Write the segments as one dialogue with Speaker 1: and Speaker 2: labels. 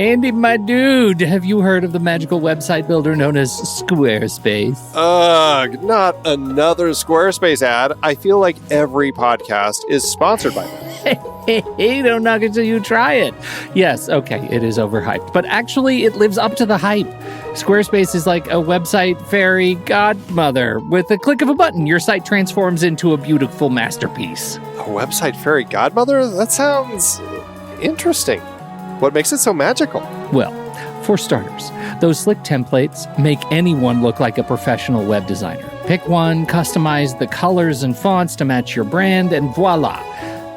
Speaker 1: Andy, my dude, have you heard of the magical website builder known as Squarespace?
Speaker 2: Ugh, not another Squarespace ad. I feel like every podcast is sponsored by them.
Speaker 1: Hey, don't knock it till you try it. Yes, okay, it is overhyped, but actually it lives up to the hype. Squarespace is like a website fairy godmother. With a click of a button, your site transforms into a beautiful masterpiece.
Speaker 2: A website fairy godmother? That sounds interesting. What makes it so magical?
Speaker 1: Well, for starters, those slick templates make anyone look like a professional web designer. Pick one, customize the colors and fonts to match your brand, and voila.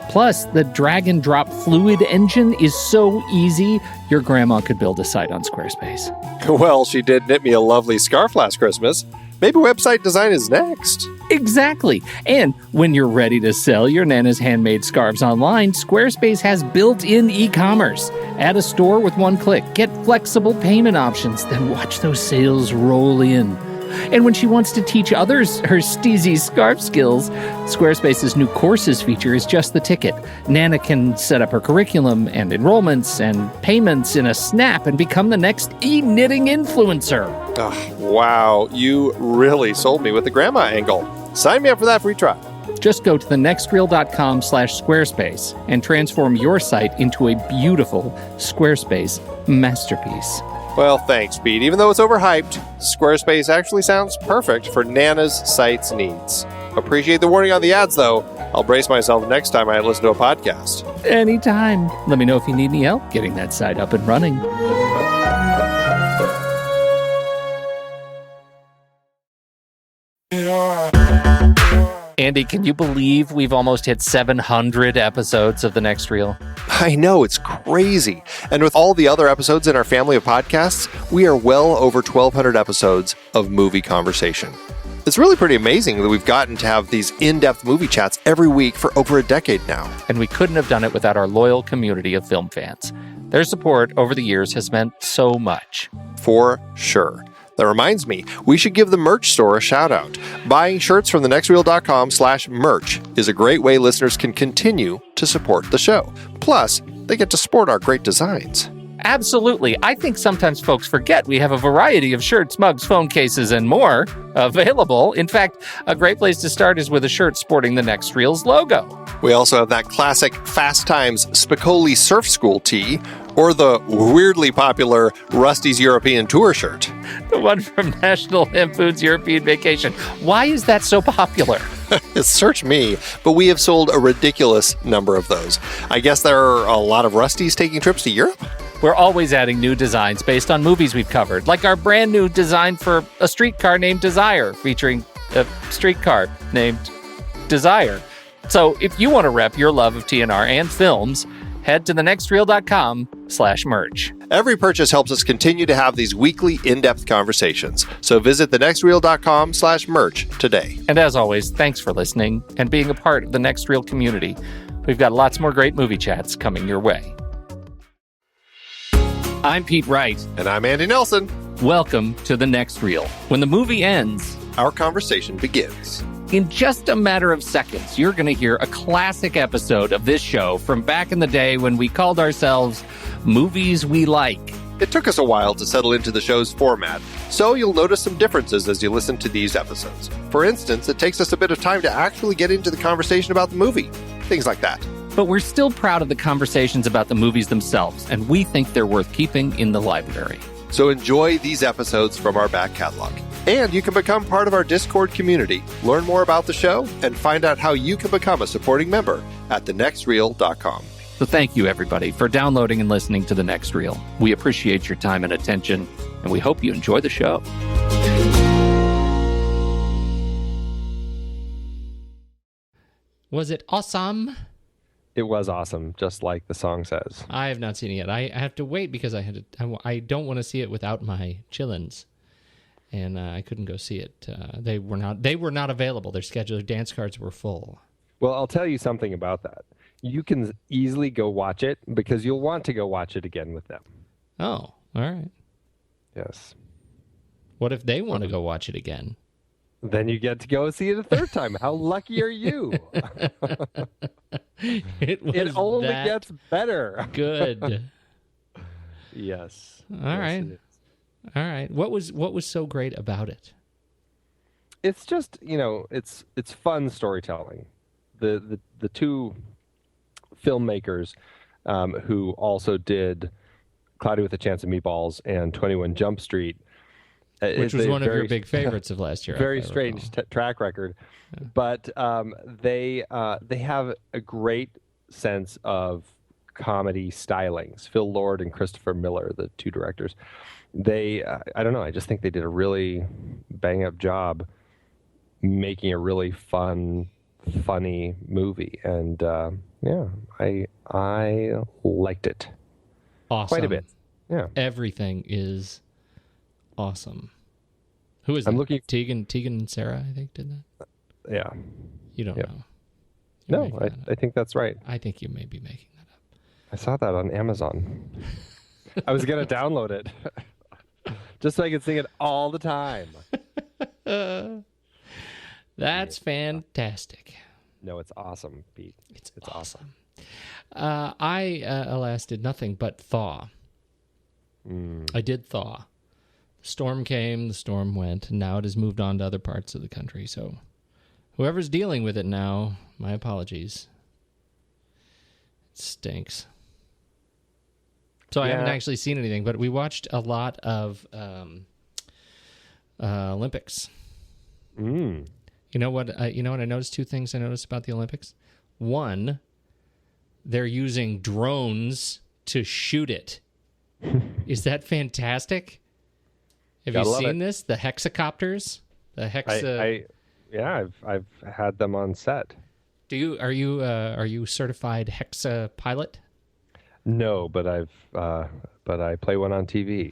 Speaker 1: Plus, the drag and drop fluid engine is so easy, your grandma could build a site on Squarespace.
Speaker 2: Well, she did knit me a lovely scarf last Christmas. Maybe website design is next.
Speaker 1: Exactly. And when you're ready to sell your Nana's handmade scarves online, Squarespace has built-in e-commerce. Add a store with one click. Get flexible payment options. Then watch those sales roll in. And when she wants to teach others her steezy scarf skills, Squarespace's new courses feature is just the ticket. Nana can set up her curriculum and enrollments and payments in a snap and become the next e-knitting influencer.
Speaker 2: Oh, wow, you really sold me with the grandma angle. Sign me up for that free trial.
Speaker 1: Just go to thenextreel.com/Squarespace and transform your site into a beautiful Squarespace masterpiece.
Speaker 2: Well, thanks, Pete. Even though it's overhyped, Squarespace actually sounds perfect for Nana's site's needs. Appreciate the warning on the ads, though. I'll brace myself next time I listen to a podcast.
Speaker 1: Anytime. Let me know if you need any help getting that site up and running. Andy, can you believe we've almost hit 700 episodes of The Next Reel?
Speaker 2: I know, it's crazy. And with all the other episodes in our family of podcasts, we are well over 1,200 episodes of movie conversation. It's really pretty amazing that we've gotten to have these in-depth movie chats every week for over a decade now.
Speaker 1: And we couldn't have done it without our loyal community of film fans. Their support over the years has meant so much.
Speaker 2: For sure. That reminds me, we should give the merch store a shout out. Buying shirts from thenextreel.com/merch is a great way listeners can continue to support the show. Plus, they get to sport our great designs.
Speaker 1: Absolutely. I think sometimes folks forget we have a variety of shirts, mugs, phone cases, and more available. In fact, a great place to start is with a shirt sporting the Next Reel's logo.
Speaker 2: We also have that classic Fast Times Spicoli Surf School tee, or the weirdly popular Rusty's European Tour shirt.
Speaker 1: The one from National Lampoon's European Vacation. Why is that so popular?
Speaker 2: Search me, but we have sold a ridiculous number of those. I guess there are a lot of Rustys taking trips to Europe?
Speaker 1: We're always adding new designs based on movies we've covered, like our brand new design for a streetcar named Desire, featuring a streetcar named Desire. So if you want to rep your love of TNR and films, head to thenextreel.com/merch.
Speaker 2: Every purchase helps us continue to have these weekly in-depth conversations. So visit thenextreel.com/merch today.
Speaker 1: And as always, thanks for listening and being a part of the Next Reel community. We've got lots more great movie chats coming your way. I'm Pete Wright.
Speaker 2: And I'm Andy Nelson.
Speaker 1: Welcome to The Next Reel. When the movie ends,
Speaker 2: our conversation begins.
Speaker 1: In just a matter of seconds, you're going to hear a classic episode of this show from back in the day when we called ourselves Movies We Like.
Speaker 2: It took us a while to settle into the show's format, so you'll notice some differences as you listen to these episodes. For instance, it takes us a bit of time to actually get into the conversation about the movie. Things like that.
Speaker 1: But we're still proud of the conversations about the movies themselves, and we think they're worth keeping in the library.
Speaker 2: So enjoy these episodes from our back catalog. And you can become part of our Discord community, learn more about the show, and find out how you can become a supporting member at thenextreel.com.
Speaker 1: So thank you, everybody, for downloading and listening to The Next Reel. We appreciate your time and attention, and we hope you enjoy the show. Was it awesome?
Speaker 3: It was awesome, just like the song says.
Speaker 4: I have not seen it yet. I have to wait because I don't want to see it without my chillins, and I couldn't go see it. They were not available. Their scheduled dance cards were full.
Speaker 3: Well, I'll tell you something about that. You can easily go watch it because you'll want to go watch it again with them.
Speaker 4: Oh, all right.
Speaker 3: Yes.
Speaker 4: What if they want to go watch it again?
Speaker 3: Then you get to go see it a third time. How lucky are you?
Speaker 4: It
Speaker 3: only gets better.
Speaker 4: Good.
Speaker 3: Yes.
Speaker 4: All right. All right. What was so great about it?
Speaker 3: It's just, it's fun storytelling. The two filmmakers who also did Cloudy with a Chance of Meatballs and 21 Jump Street,
Speaker 4: which was one of your big favorites of last year.
Speaker 3: Very strange track record, yeah. But they have a great sense of comedy stylings. Phil Lord and Christopher Miller, the two directors, they I don't know. I just think they did a really bang up job making a really funny movie, and I liked it.
Speaker 4: Awesome.
Speaker 3: Quite a bit. Yeah.
Speaker 4: Everything is awesome. Who is that? Tegan and Sarah, I think, did that.
Speaker 3: Yeah.
Speaker 4: You don't know.
Speaker 3: No, I think that's right.
Speaker 4: I think you may be making that up.
Speaker 3: I saw that on Amazon. I was going to download it just so I could sing it all the time.
Speaker 4: That's fantastic.
Speaker 3: No, it's awesome, Pete.
Speaker 4: It's awesome. I, alas, did nothing but thaw. I did thaw. The storm came, the storm went, and now it has moved on to other parts of the country. So whoever's dealing with it now, my apologies. It stinks. So I haven't actually seen anything, but we watched a lot of Olympics. You know what? I noticed two things I noticed about the Olympics. One, they're using drones to shoot it. Is that fantastic? Have you seen this? The hexacopters? The hexa.
Speaker 3: I've had them on set.
Speaker 4: Are you certified hexa pilot?
Speaker 3: No, but I play one on TV.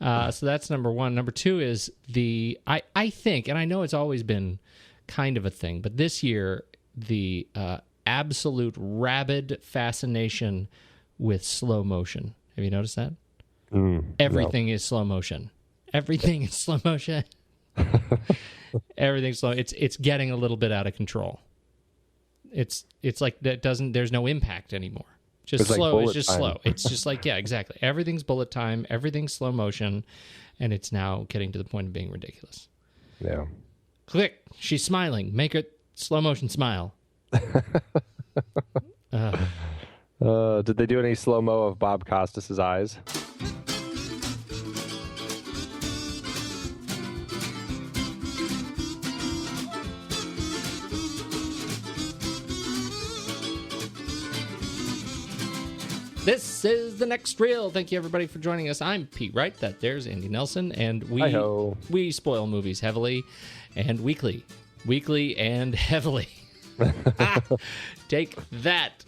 Speaker 4: So that's number one. Number two is I think, and I know it's always been kind of a thing, but this year the absolute rabid fascination with slow motion. Have you noticed that? Everything is slow motion. Everything is slow motion. Everything's slow. It's getting a little bit out of control. It's like that there's no impact anymore. Just it's slow. Like it's just time. Slow. It's just like, yeah, exactly. Everything's bullet time. Everything's slow motion. And it's now getting to the point of being ridiculous.
Speaker 3: Yeah.
Speaker 4: Click. She's smiling. Make her slow motion smile.
Speaker 3: Did they do any slow-mo of Bob Costas' eyes?
Speaker 4: This is The Next Reel. Thank you, everybody, for joining us. I'm Pete Wright. There's Andy Nelson. And we spoil movies heavily and weekly. Weekly and heavily. Take that.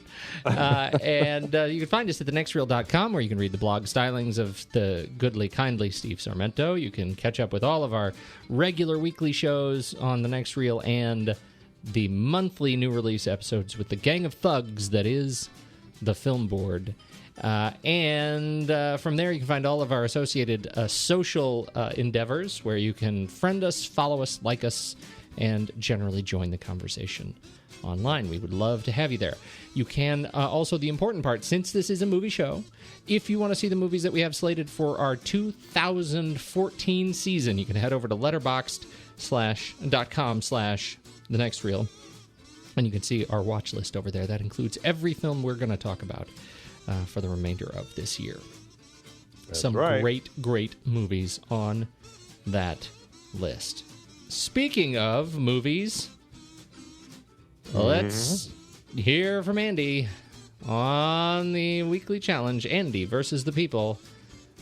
Speaker 4: And you can find us at thenextreel.com, where you can read the blog stylings of the goodly, kindly Steve Sarmento. You can catch up with all of our regular weekly shows on The Next Reel and the monthly new release episodes with the gang of thugs that is the Film Board. And from there, you can find all of our associated social endeavors, where you can friend us, follow us, like us, and generally join the conversation online. We would love to have you there. You can also, the important part, since this is a movie show, if you want to see the movies that we have slated for our 2014 season, you can head over to letterboxd.com/thenextreel, and you can see our watch list over there. That includes every film we're going to talk about for the remainder of this year.
Speaker 3: That's
Speaker 4: some
Speaker 3: right.
Speaker 4: great movies on that list. Speaking of movies, let's hear from Andy on the weekly challenge, Andy versus the People,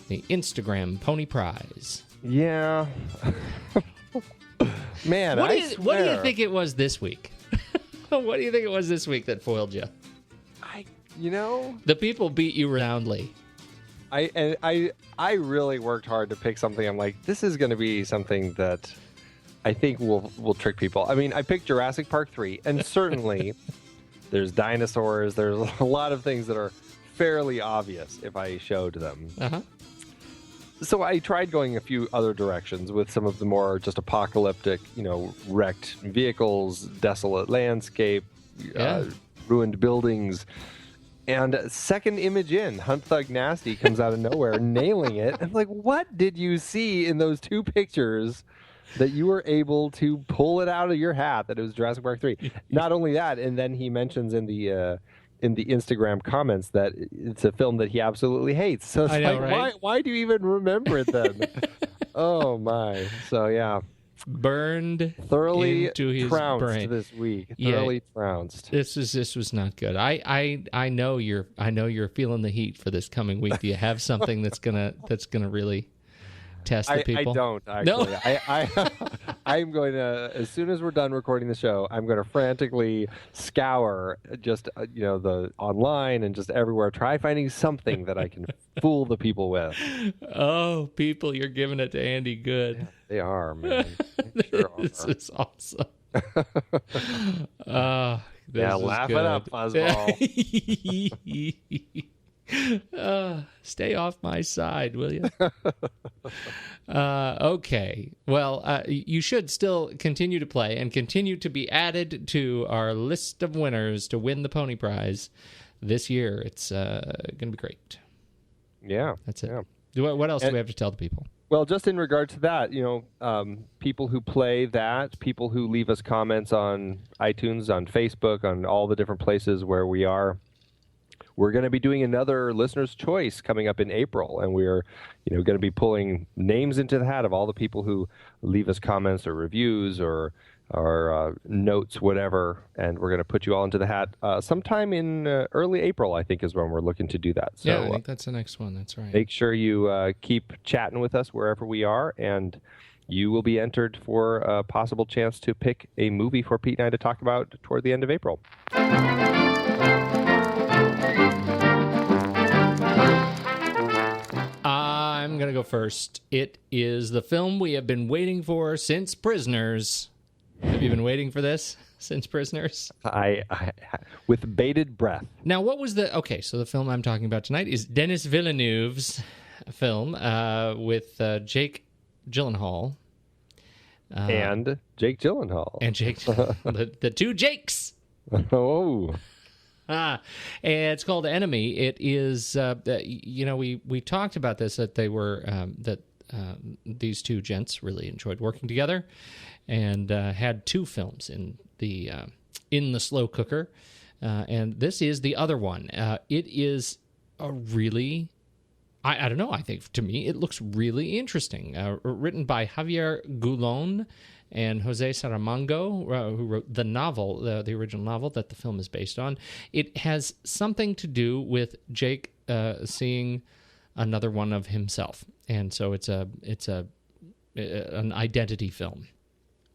Speaker 4: the Instagram Pony Prize.
Speaker 3: Yeah. Man,
Speaker 4: what do you think it was this week? What do you think it was this week that foiled you? The People beat you roundly.
Speaker 3: I really worked hard to pick something. I'm like, this is going to be something that I think will trick people. I mean, I picked Jurassic Park 3, and certainly there's dinosaurs. There's a lot of things that are fairly obvious if I showed them.
Speaker 4: Uh-huh.
Speaker 3: So I tried going a few other directions with some of the more just apocalyptic, wrecked vehicles, desolate landscape, ruined buildings. And second image in, Hunt Thug Nasty comes out of nowhere, nailing it. I'm like, what did you see in those two pictures that you were able to pull it out of your hat that it was Jurassic Park 3? Not only that, and then he mentions in the Instagram comments that it's a film that he absolutely hates. So it's right? why do you even remember it then? Oh my! So yeah,
Speaker 4: burned
Speaker 3: thoroughly
Speaker 4: into his
Speaker 3: trounced
Speaker 4: brain
Speaker 3: this week. Thoroughly trounced.
Speaker 4: This was not good. I know you're feeling the heat for this coming week. Do you have something that's gonna really test the people?
Speaker 3: I don't actually.
Speaker 4: No?
Speaker 3: I'm going to, as soon as we're done recording the show, I'm going to frantically scour just the online and just everywhere, try finding something that I can fool the people with.
Speaker 4: Oh, people, you're giving it to Andy good.
Speaker 3: Yeah, they are, man. They sure
Speaker 4: this
Speaker 3: are.
Speaker 4: is awesome.
Speaker 3: Laugh it up, Fuzzball.
Speaker 4: Stay off my side, will you? Okay. Well, you should still continue to play and continue to be added to our list of winners to win the Pony Prize this year. It's going to be great.
Speaker 3: Yeah.
Speaker 4: That's it.
Speaker 3: Yeah.
Speaker 4: What else do we have to tell the people?
Speaker 3: Well, just in regard to that, people who play that, people who leave us comments on iTunes, on Facebook, on all the different places where we are, we're going to be doing another listener's choice coming up in April, and we're, going to be pulling names into the hat of all the people who leave us comments or reviews or notes, whatever, and we're going to put you all into the hat sometime in early April, I think, is when we're looking to do that. So,
Speaker 4: yeah, I think that's the next one. That's right.
Speaker 3: Make sure you keep chatting with us wherever we are, and you will be entered for a possible chance to pick a movie for Pete and I to talk about toward the end of April.
Speaker 4: I'm going to go first. It is the film we have been waiting for since Prisoners. Have you been waiting for this since Prisoners?
Speaker 3: I with bated breath.
Speaker 4: Now, what was so the film I'm talking about tonight is Denis Villeneuve's film with Jake Gyllenhaal.
Speaker 3: And Jake Gyllenhaal.
Speaker 4: And Jake, the two Jakes.
Speaker 3: Oh.
Speaker 4: And it's called Enemy. It is, we talked about this, that they were, these two gents really enjoyed working together and had two films in the slow cooker. And this is the other one. It is a really, I don't know, I think to me it looks really interesting. Written by Javier Goulon and Jose Saramago, who wrote the novel, the original novel that the film is based on. It has something to do with Jake seeing another one of himself, and so it's an identity film.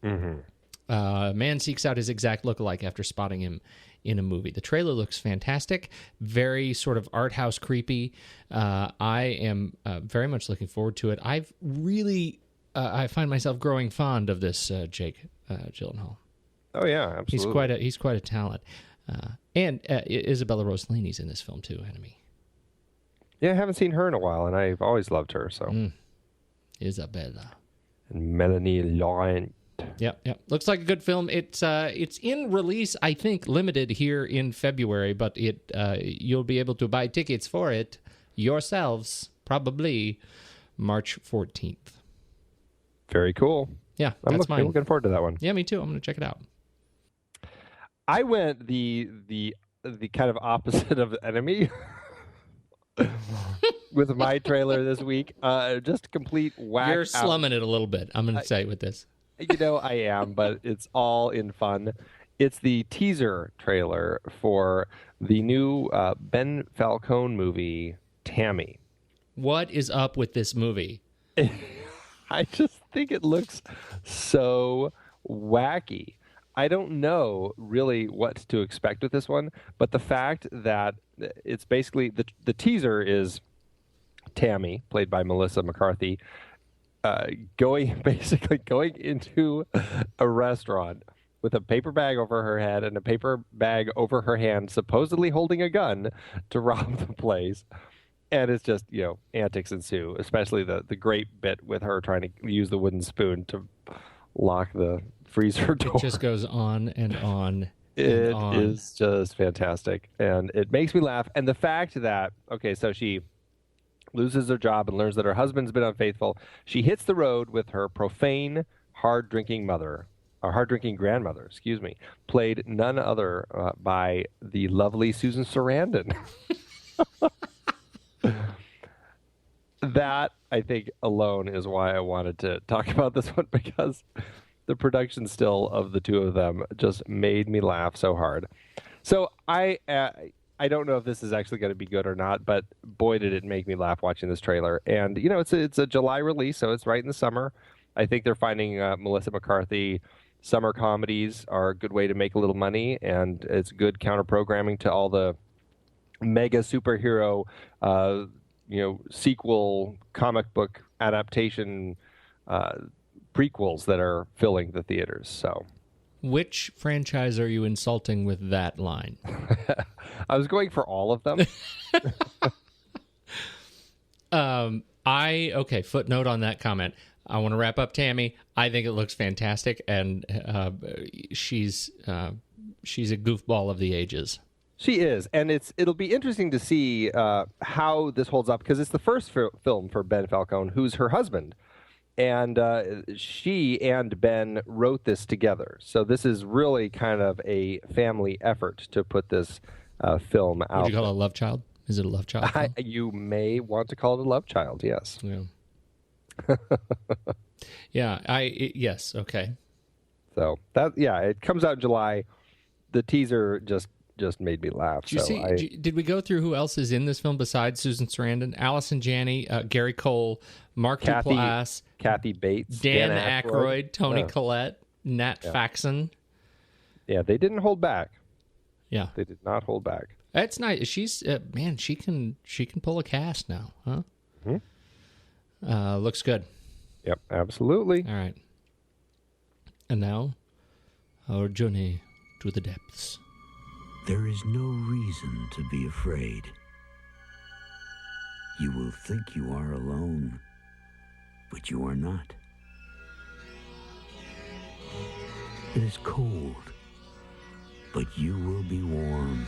Speaker 3: Mm-hmm.
Speaker 4: A man seeks out his exact lookalike after spotting him in a movie. The trailer looks fantastic, very sort of art house creepy. I am very much looking forward to it. I've really I find myself growing fond of this Jake Gyllenhaal.
Speaker 3: Oh yeah, absolutely.
Speaker 4: He's quite a talent, and Isabella Rossellini's in this film too. Enemy.
Speaker 3: Yeah, I haven't seen her in a while, and I've always loved her. So
Speaker 4: Isabella
Speaker 3: and Melanie Laurent.
Speaker 4: Yep. Looks like a good film. It's in release, I think, limited here in February, but you'll be able to buy tickets for it yourselves probably March 14th.
Speaker 3: Very cool.
Speaker 4: Yeah,
Speaker 3: I'm
Speaker 4: that's mine.
Speaker 3: looking forward to that one.
Speaker 4: Yeah, me too. I'm going to check it out.
Speaker 3: I went the kind of opposite of Enemy with my trailer this week. Just complete whack.
Speaker 4: You're slumming it a little bit, I'm going to say with this.
Speaker 3: I am, but it's all in fun. It's the teaser trailer for the new Ben Falcone movie, Tammy.
Speaker 4: What is up with this movie?
Speaker 3: I just think it looks so wacky. I don't know really what to expect with this one, but the fact that it's basically the teaser is Tammy, played by Melissa McCarthy, going into a restaurant with a paper bag over her head and a paper bag over her hand, supposedly holding a gun to rob the place. And it's just, antics ensue, especially the great bit with her trying to use the wooden spoon to lock the freezer door.
Speaker 4: It just goes on and on
Speaker 3: It
Speaker 4: on.
Speaker 3: is just fantastic, and it makes me laugh. And the fact that, okay, so she loses her job and learns that her husband's been unfaithful. She hits the road with her profane, hard-drinking grandmother, excuse me, played none other by the lovely Susan Sarandon. That, I think, alone is why I wanted to talk about this one, because the production still of the two of them just made me laugh so hard. So I don't know if this is actually going to be good or not, but boy, did it make me laugh watching this trailer. And, you know, it's a July release, so it's right in the summer. I think they're finding Melissa McCarthy summer comedies are a good way to make a little money, and it's good counter-programming to all the mega superhero, sequel comic book adaptation prequels that are filling the theaters. So,
Speaker 4: which franchise are you insulting with that line?
Speaker 3: I was going for all of them.
Speaker 4: Footnote on that comment. I want to wrap up Tammy. I think it looks fantastic, and she's a goofball of the ages.
Speaker 3: She is, and it'll be interesting to see how this holds up, because it's the first film for Ben Falcone, who's her husband, and she and Ben wrote this together. So this is really kind of a family effort to put this film out.
Speaker 4: Would you call it a love child? Is it a love child?
Speaker 3: You may want to call it a love child. Yes.
Speaker 4: Yeah. Yes. Okay.
Speaker 3: So it comes out in July. The teaser just made me laugh.
Speaker 4: Did we go through who else is in this film besides Susan Sarandon? Allison Janney, Gary Cole, Mark Duplass,
Speaker 3: Kathy Bates,
Speaker 4: Dan Aykroyd, Toni Collette, Nat Faxon.
Speaker 3: Yeah, they didn't hold back.
Speaker 4: Yeah,
Speaker 3: they did not hold back.
Speaker 4: That's nice. She's she can pull a cast now, huh? Mm-hmm. Looks good.
Speaker 3: Yep, absolutely.
Speaker 4: All right. And now, our journey to the depths.
Speaker 5: There is no reason to be afraid. You will think you are alone, but you are not. It is cold, but you will be warm.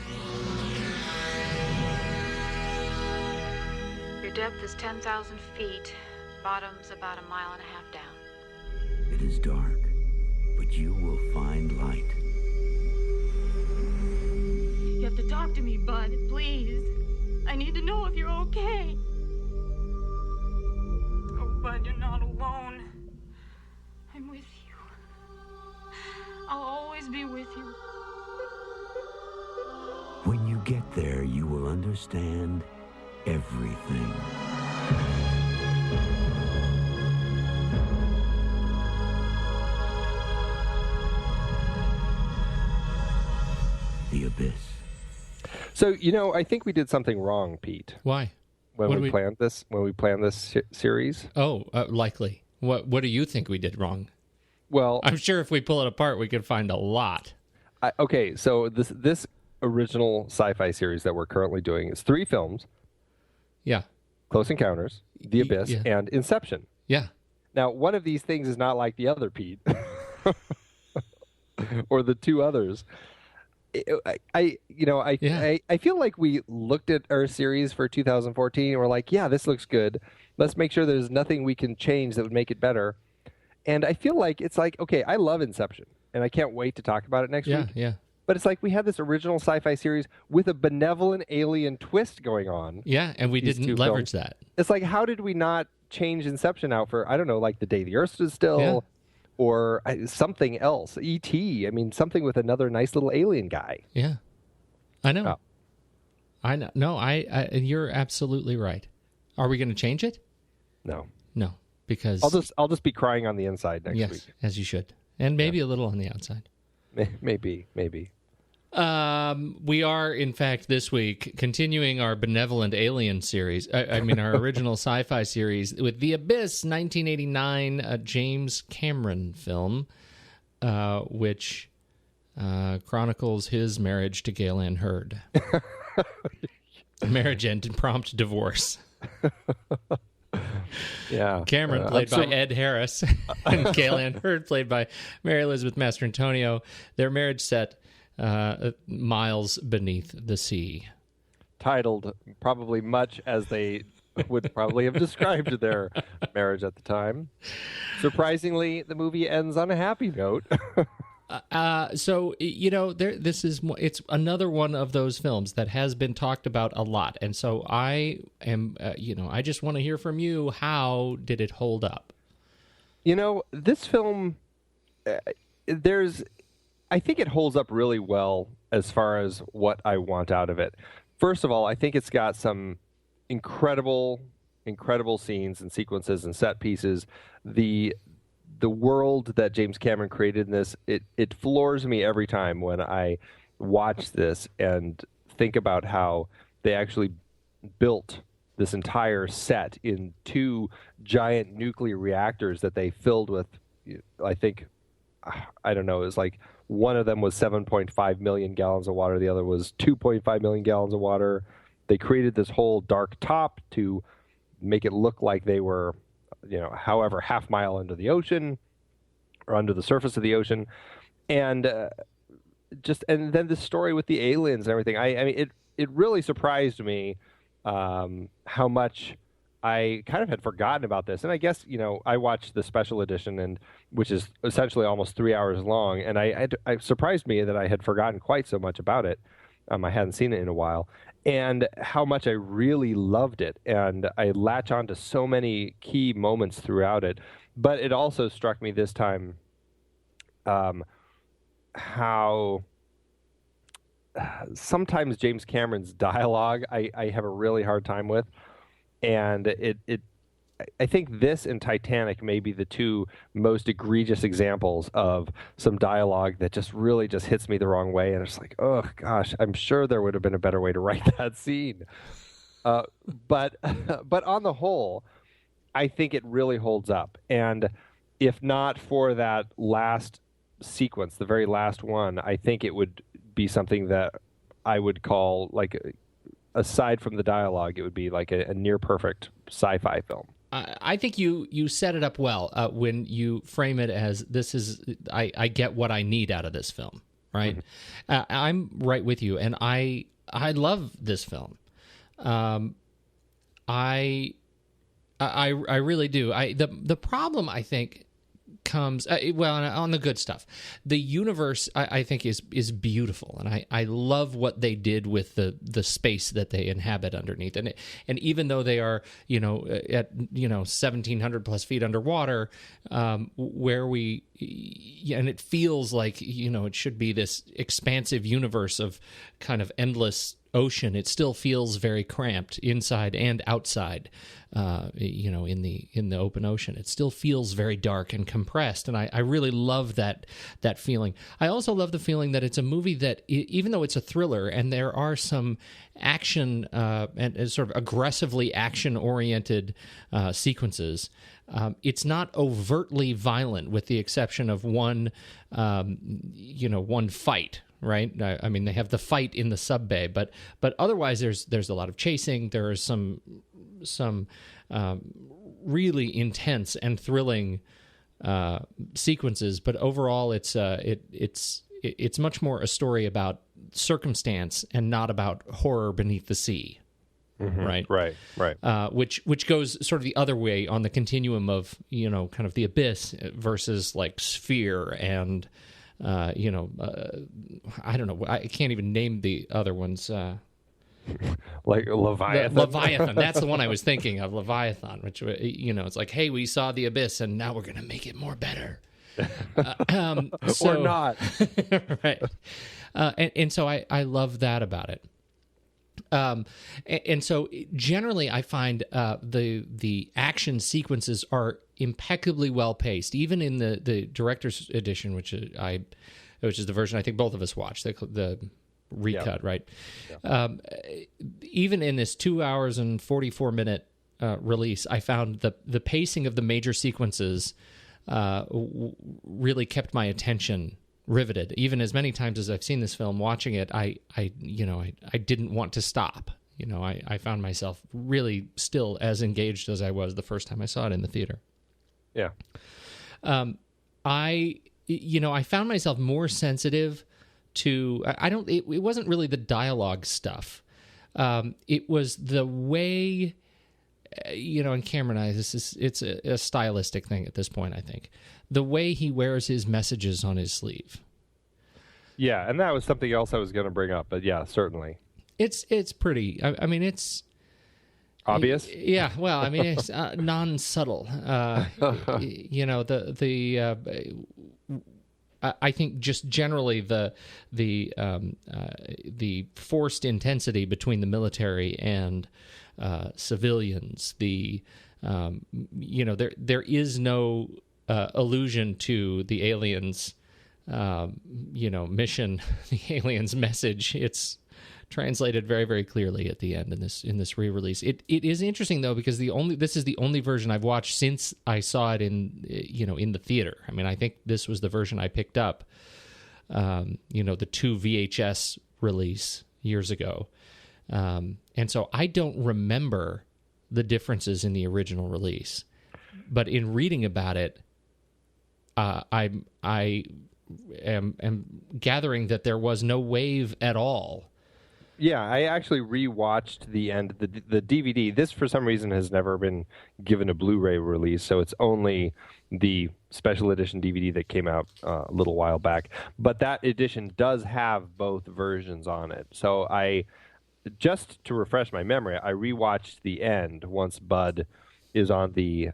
Speaker 6: Your depth is 10,000 feet. Bottom's about 1.5 miles down.
Speaker 5: It is dark, but you will find light.
Speaker 6: You have to talk to me, Bud, please. I need to know if you're okay. Oh, Bud, you're not alone. I'm with you. I'll always be with you.
Speaker 5: When you get there, you will understand everything. The abyss.
Speaker 3: So, I think we did something wrong, Pete.
Speaker 4: Why?
Speaker 3: When we planned this series?
Speaker 4: Oh, likely. What do you think we did wrong?
Speaker 3: Well,
Speaker 4: I'm sure if we pull it apart, we could find a lot.
Speaker 3: Okay, so this original sci-fi series that we're currently doing is 3 films.
Speaker 4: Yeah.
Speaker 3: Close Encounters, The Abyss, and Inception.
Speaker 4: Yeah.
Speaker 3: Now, one of these things is not like the other, Pete. Or the 2 others. I feel like we looked at our series for 2014 and we're like, yeah, this looks good. Let's make sure there's nothing we can change that would make it better. And I feel like it's like, okay, I love Inception and I can't wait to talk about it next week.
Speaker 4: Yeah.
Speaker 3: But it's like we had this original sci-fi series with a benevolent alien twist going on.
Speaker 4: Yeah, and we didn't leverage that.
Speaker 3: It's like, how did we not change Inception out for, I don't know, like The Day the Earth Stood Still?
Speaker 4: Yeah.
Speaker 3: Or something else, E.T. I mean, something with another nice little alien guy.
Speaker 4: Yeah, I know.
Speaker 3: Oh.
Speaker 4: I know. No, you're absolutely right. Are we going to change it?
Speaker 3: No,
Speaker 4: because
Speaker 3: I'll just be crying on the inside next week.
Speaker 4: Yes, as you should, and maybe a little on the outside.
Speaker 3: Maybe.
Speaker 4: We are, in fact, this week continuing our benevolent alien series. Our original sci-fi series with The Abyss, 1989, a James Cameron film, which chronicles his marriage to Gale Ann Hurd. Marriage and prompt divorce.
Speaker 3: Yeah.
Speaker 4: Cameron, played by Ed Harris, and Gale Ann Hurd, played by Mary Elizabeth Mastrantonio. Their marriage set miles beneath the sea.
Speaker 3: Titled probably much as they would probably have described their marriage at the time. Surprisingly, the movie ends on a happy note.
Speaker 4: So it's another one of those films that has been talked about a lot, and so I am, I just want to hear from you. How did it hold up?
Speaker 3: This film, I think it holds up really well as far as what I want out of it. First of all, I think it's got some incredible scenes and sequences and set pieces. The world that James Cameron created in this, it floors me every time when I watch this and think about how they actually built this entire set in 2 giant nuclear reactors that they filled with, I think, I don't know, it was like one of them was 7.5 million gallons of water, the other was 2.5 million gallons of water. They created this whole dark top to make it look like they were, however, half mile under the ocean or under the surface of the ocean. And then the story with the aliens and everything. I mean, it really surprised me how much I kind of had forgotten about this. And I guess, I watched the special edition, which is essentially almost 3 hours long. And it surprised me that I had forgotten quite so much about it. I hadn't seen it in a while. And how much I really loved it. And I latch on to so many key moments throughout it. But it also struck me this time how sometimes James Cameron's dialogue I have a really hard time with. And I think this and Titanic may be the 2 most egregious examples of some dialogue that just really just hits me the wrong way. And it's like, oh, gosh, I'm sure there would have been a better way to write that scene. But on the whole, I think it really holds up. And if not for that last sequence, the very last one, I think it would be something that I would call, like, aside from the dialogue, it would be like a near perfect sci-fi film.
Speaker 4: I think you set it up well when you frame it as this is I get what I need out of this film, right? Mm-hmm. I'm right with you, and I love this film. I really do. The problem I think comes on the good stuff. The universe I think is beautiful, and I love what they did with the space that they inhabit underneath, and even though they are at 1,700 plus feet underwater, where we and it feels like it should be this expansive universe of kind of endless ocean, it still feels very cramped inside and outside. In the open ocean, it still feels very dark and compressed, and I really love that feeling. I also love the feeling that it's a movie that, even though it's a thriller and there are some action and sort of aggressively action-oriented sequences, it's not overtly violent, with the exception of one fight. Right, I mean, they have the fight in the sub bay, but otherwise, there's a lot of chasing. There are some really intense and thrilling sequences, but overall, it's much more a story about circumstance and not about horror beneath the sea. Mm-hmm. Right. Which goes sort of the other way on the continuum of kind of the abyss versus like Sphere and. I don't know. I can't even name the other ones.
Speaker 3: Like Leviathan.
Speaker 4: Leviathan. That's the one I was thinking of. Leviathan, which it's like, hey, we saw the abyss, and now we're going to make it more better.
Speaker 3: Or not.
Speaker 4: Right. And so I love that about it. And so generally, I find the action sequences are impeccably well paced, even in the director's edition, which is the version I think both of us watched, the recut, right? Yeah. Even in this 2 hours and 44 minute release, I found the pacing of the major sequences really kept my attention riveted. Even as many times as I've seen this film, watching it, I didn't want to stop. I found myself really still as engaged as I was the first time I saw it in the theater.
Speaker 3: Yeah.
Speaker 4: I found myself more sensitive to it wasn't really the dialogue stuff. It was the way, and Cameron and I, it's a stylistic thing at this point, I think. The way he wears his messages on his sleeve.
Speaker 3: Yeah, and that was something else I was going to bring up, but yeah, certainly.
Speaker 4: It's pretty, I mean, it's...
Speaker 3: Obvious?
Speaker 4: Yeah, well, I mean, it's non-subtle. I think just generally the forced intensity between the military and civilians. There is no allusion to the aliens, mission, the aliens' message. It's translated very, very clearly at the end in this re-release. It is interesting though, because this is the only version I've watched since I saw it in the theater. I mean, I think this was the version I picked up, the 2 VHS release years ago. And so I don't remember the differences in the original release, but in reading about it, I am gathering that there was no wave at all.
Speaker 3: Yeah, I actually rewatched the end, the DVD. This, for some reason, has never been given a Blu-ray release, so it's only the special edition DVD that came out a little while back. But that edition does have both versions on it. So just to refresh my memory, I rewatched the end once Bud is on the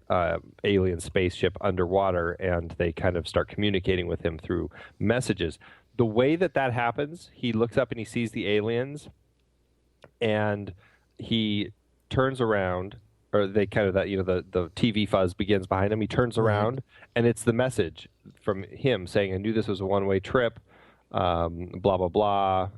Speaker 3: alien spaceship underwater, and they kind of start communicating with him through messages. The way that happens, he looks up and he sees the aliens, and he turns around, or they kind of the TV fuzz begins behind him. He turns around, and it's the message from him saying, "I knew this was a one-way trip. Blah blah blah.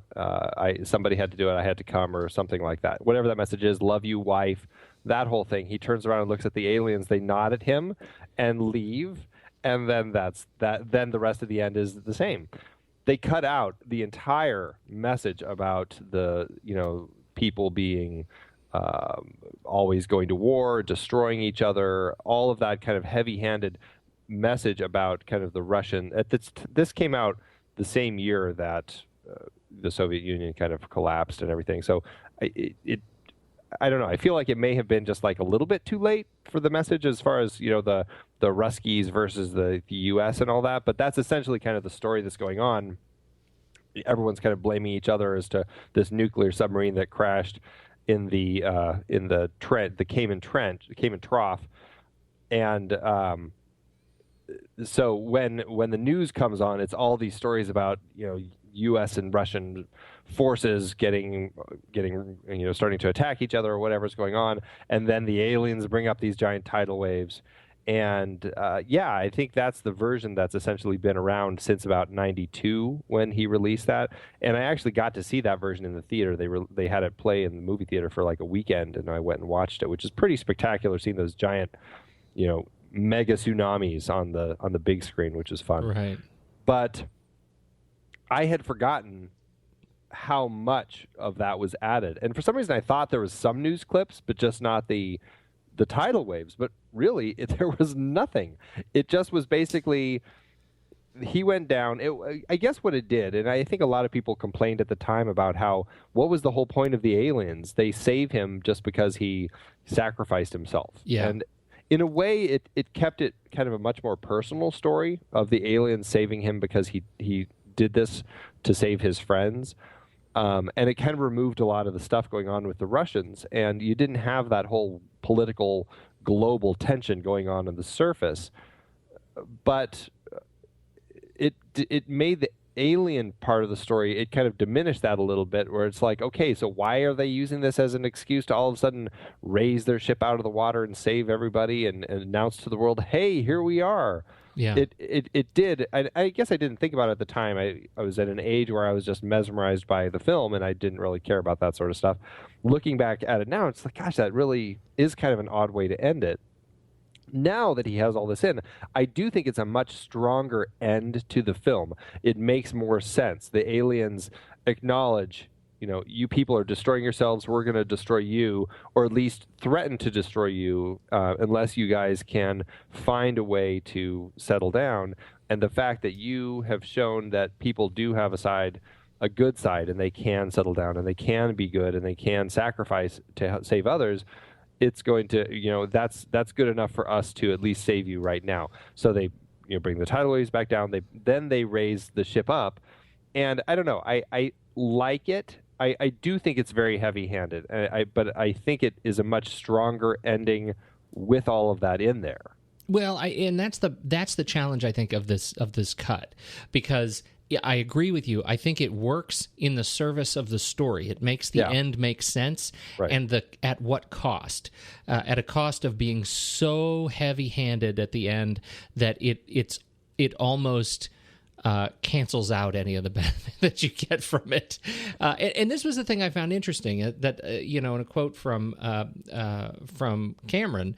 Speaker 3: Somebody had to do it. I had to come," or something like that. Whatever that message is, love you, wife. That whole thing. He turns around and looks at the aliens. They nod at him and leave, and then that's that. Then the rest of the end is the same. They cut out the entire message about the people being always going to war, destroying each other, all of that kind of heavy-handed message about kind of the Russian. This came out the same year that the Soviet Union kind of collapsed and everything. So I don't know. I feel like it may have been just like a little bit too late for the message as far as the Ruskies versus the U.S. and all that. But that's essentially kind of the story that's going on. Everyone's kind of blaming each other as to this nuclear submarine that crashed in the Cayman Trough, and so when the news comes on, it's all these stories about U.S. and Russian forces getting starting to attack each other or whatever's going on, and then the aliens bring up these giant tidal waves. And I think that's the version that's essentially been around since about '92 when he released that. And I actually got to see that version in the theater. They had it play in the movie theater for like a weekend, and I went and watched it, which is pretty spectacular, seeing those giant, mega tsunamis on the big screen, which is fun.
Speaker 4: Right.
Speaker 3: But I had forgotten how much of that was added, and for some reason I thought there was some news clips, but just not the tidal waves. But really, there was nothing. It just was basically he went down. I guess what it did, and I think a lot of people complained at the time about what was the whole point of the aliens? They save him just because he sacrificed himself.
Speaker 4: Yeah.
Speaker 3: And in a way, it kept it kind of a much more personal story of the aliens saving him because he did this to save his friends. And it kind of removed a lot of the stuff going on with the Russians, and you didn't have that whole political global tension going on the surface. But it made the alien part of the story, it kind of diminished that a little bit, where it's like, okay, so why are they using this as an excuse to all of a sudden raise their ship out of the water and save everybody and announce to the world, hey, here we are?
Speaker 4: Yeah.
Speaker 3: It did. I guess I didn't think about it at the time. I was at an age where I was just mesmerized by the film, and I didn't really care about that sort of stuff. Looking back at it now, it's like, gosh, that really is kind of an odd way to end it. Now that he has all this in, I do think it's a much stronger end to the film. It makes more sense. The aliens acknowledge, you people are destroying yourselves. We're going to destroy you, or at least threaten to destroy you, unless you guys can find a way to settle down. And the fact that you have shown that people do have a side a good side and they can settle down and they can be good and they can sacrifice to save others, it's going to, that's good enough for us to at least save you right now. So they bring the tidal waves back down. Then they raise the ship up, and I don't know. I like it. I do think it's very heavy-handed, but I think it is a much stronger ending with all of that in there.
Speaker 4: Well, and that's the challenge, I think, of this cut, because I agree with you. I think it works in the service of the story. It makes the end make sense,
Speaker 3: right.
Speaker 4: And at what cost? At a cost of being so heavy-handed at the end that it almost cancels out any of the benefit that you get from it. And this was the thing I found interesting, that in a quote from Cameron,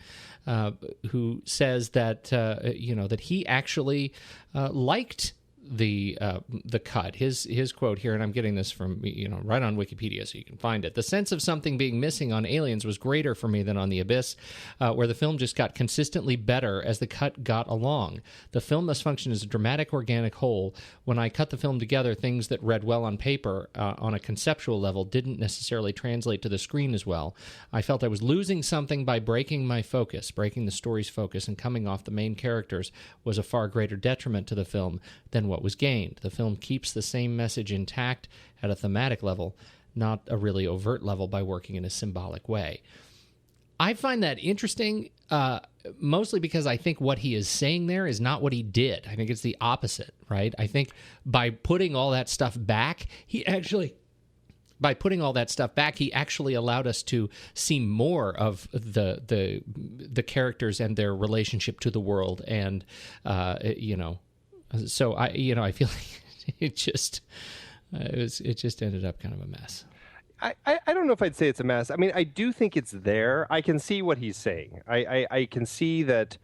Speaker 4: who says that that he actually liked the cut. His quote here, and I'm getting this from right on Wikipedia, so you can find it. The sense of something being missing on Aliens was greater for me than on The Abyss, where the film just got consistently better as the cut got along. The film thus functioned as a dramatic, organic whole. When I cut the film together, things that read well on paper on a conceptual level didn't necessarily translate to the screen as well. I felt I was losing something by breaking my focus. Breaking the story's focus and coming off the main characters was a far greater detriment to the film than what was gained. The film keeps the same message intact at a thematic level, not a really overt level, by working in a symbolic way. I find that interesting, mostly because I think what he is saying there is not what he did. I think it's the opposite, right? I think by putting all that stuff back, he actually allowed us to see more of the characters and their relationship to the world, and so I feel like it just ended up kind of a mess.
Speaker 3: I don't know if I'd say it's a mess. I mean, I do think it's there. I can see what he's saying. I can see that,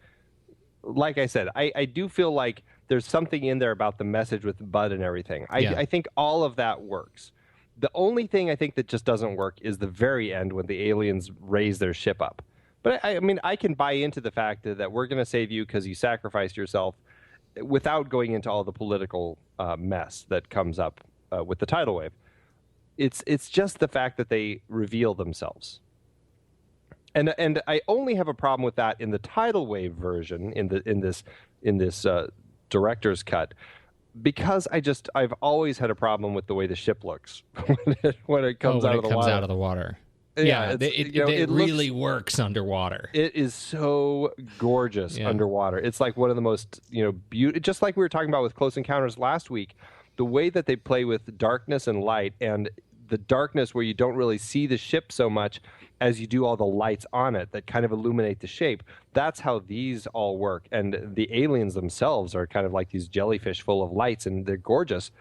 Speaker 3: like I said, I do feel like there's something in there about the message with Bud and everything. I think all of that works. The only thing I think that just doesn't work is the very end when the aliens raise their ship up. But I mean, I can buy into the fact that we're going to save you because you sacrificed yourself, without going into all the political mess that comes up with the tidal wave. It's just the fact that they reveal themselves. And I only have a problem with that in the tidal wave version, in this director's cut, because I've always had a problem with the way the ship looks when it comes out of the water.
Speaker 4: Yeah, it really works underwater.
Speaker 3: It is so gorgeous underwater. It's like one of the most, just like we were talking about with Close Encounters last week, the way that they play with darkness and light, and the darkness where you don't really see the ship so much as you do all the lights on it that kind of illuminate the shape. That's how these all work. And the aliens themselves are kind of like these jellyfish full of lights, and they're gorgeous.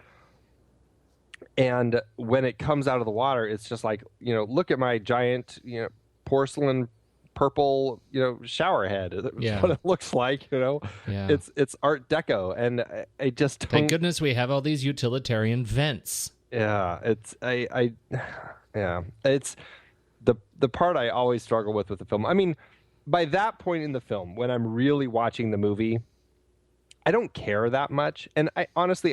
Speaker 3: And when it comes out of the water, it's just like, look at my giant, porcelain purple, shower head. That's what it looks like, Yeah. It's Art Deco. And I just don't...
Speaker 4: Thank goodness we have all these utilitarian vents.
Speaker 3: Yeah, it's the part I always struggle with the film. I mean, by that point in the film, when I'm really watching the movie, I don't care that much. And I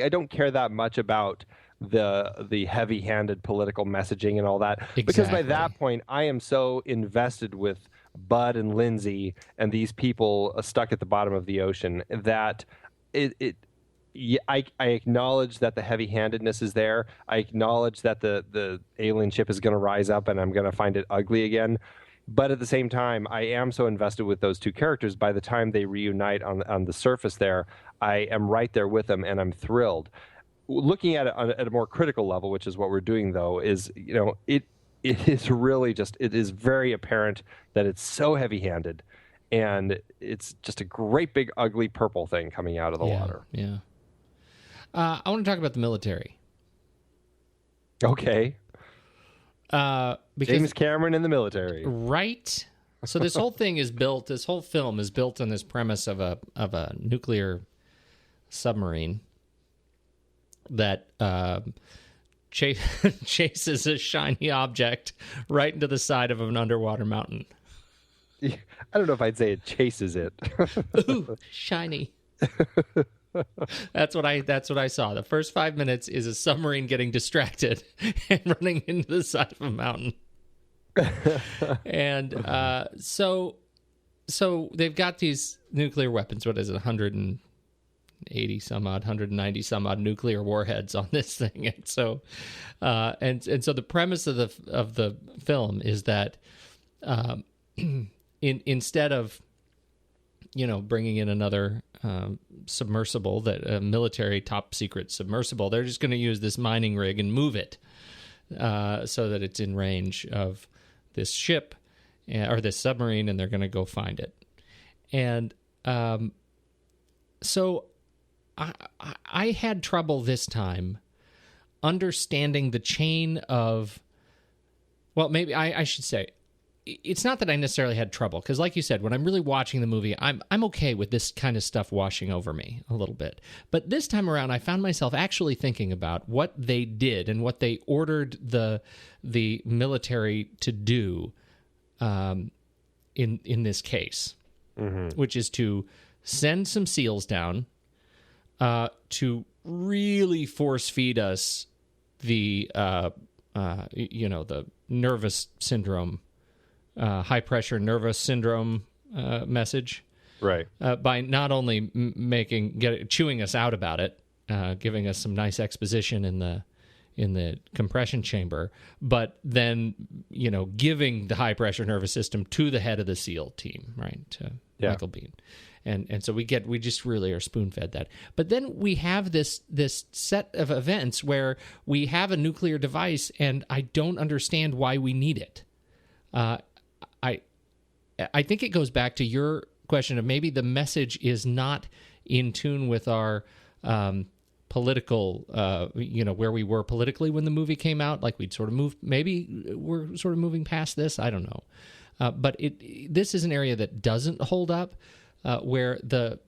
Speaker 3: don't care that much about the heavy-handed political messaging and all that. Exactly. Because by that point, I am so invested with Bud and Lindsay and these people stuck at the bottom of the ocean that I acknowledge that the heavy-handedness is there. I acknowledge that the alien ship is going to rise up and I'm going to find it ugly again. But at the same time, I am so invested with those two characters. By the time they reunite on the surface there, I am right there with them and I'm thrilled. Looking at it at a more critical level, which is what we're doing, though, is, it is really just, it is very apparent that it's so heavy-handed, and it's just a great big ugly purple thing coming out of the water.
Speaker 4: Yeah. I want to talk about the military.
Speaker 3: Okay. Because James Cameron in the military.
Speaker 4: Right. So this whole thing is built, this whole film is built on this premise of a nuclear submarine that chases a shiny object right into the side of an underwater mountain.
Speaker 3: I don't know if I'd say it chases it.
Speaker 4: Ooh, shiny. That's what I saw. The first 5 minutes is a submarine getting distracted and running into the side of a mountain. And so they've got these nuclear weapons. What is it? 180 some odd, 190 some odd nuclear warheads on this thing. And so and so the premise of the film is that instead of bringing in another submersible, that a military top secret submersible, they're just going to use this mining rig and move it so that it's in range of this ship or this submarine, and they're going to go find it. And so I had trouble this time understanding the chain of, well, maybe I should say, it's not that I necessarily had trouble, because like you said, when I'm really watching the movie, I'm okay with this kind of stuff washing over me a little bit. But this time around, I found myself actually thinking about what they did and what they ordered the military to do in this case, which is to send some SEALs down to really force feed us the the nervous syndrome. High pressure nervous syndrome message,
Speaker 3: right?
Speaker 4: By not only chewing us out about it, giving us some nice exposition in the compression chamber, but then giving the high pressure nervous system to the head of the SEAL team, right? Michael Bean, and so we just really are spoon fed that. But then we have this set of events where we have a nuclear device, and I don't understand why we need it. I think it goes back to your question of maybe the message is not in tune with our political, where we were politically when the movie came out. Like we'd sort of moved, maybe we're sort of moving past this. I don't know. But this is an area that doesn't hold up, where the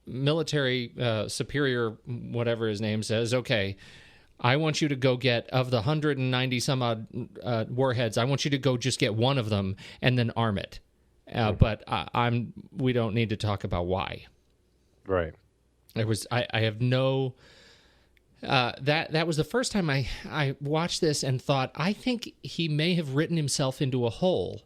Speaker 4: military superior, whatever his name says, okay, I want you to go get, of the 190 some odd warheads, I want you to go just get one of them and then arm it. But we don't need to talk about why.
Speaker 3: Right.
Speaker 4: I have no, that was the first time I watched this and thought, I think he may have written himself into a hole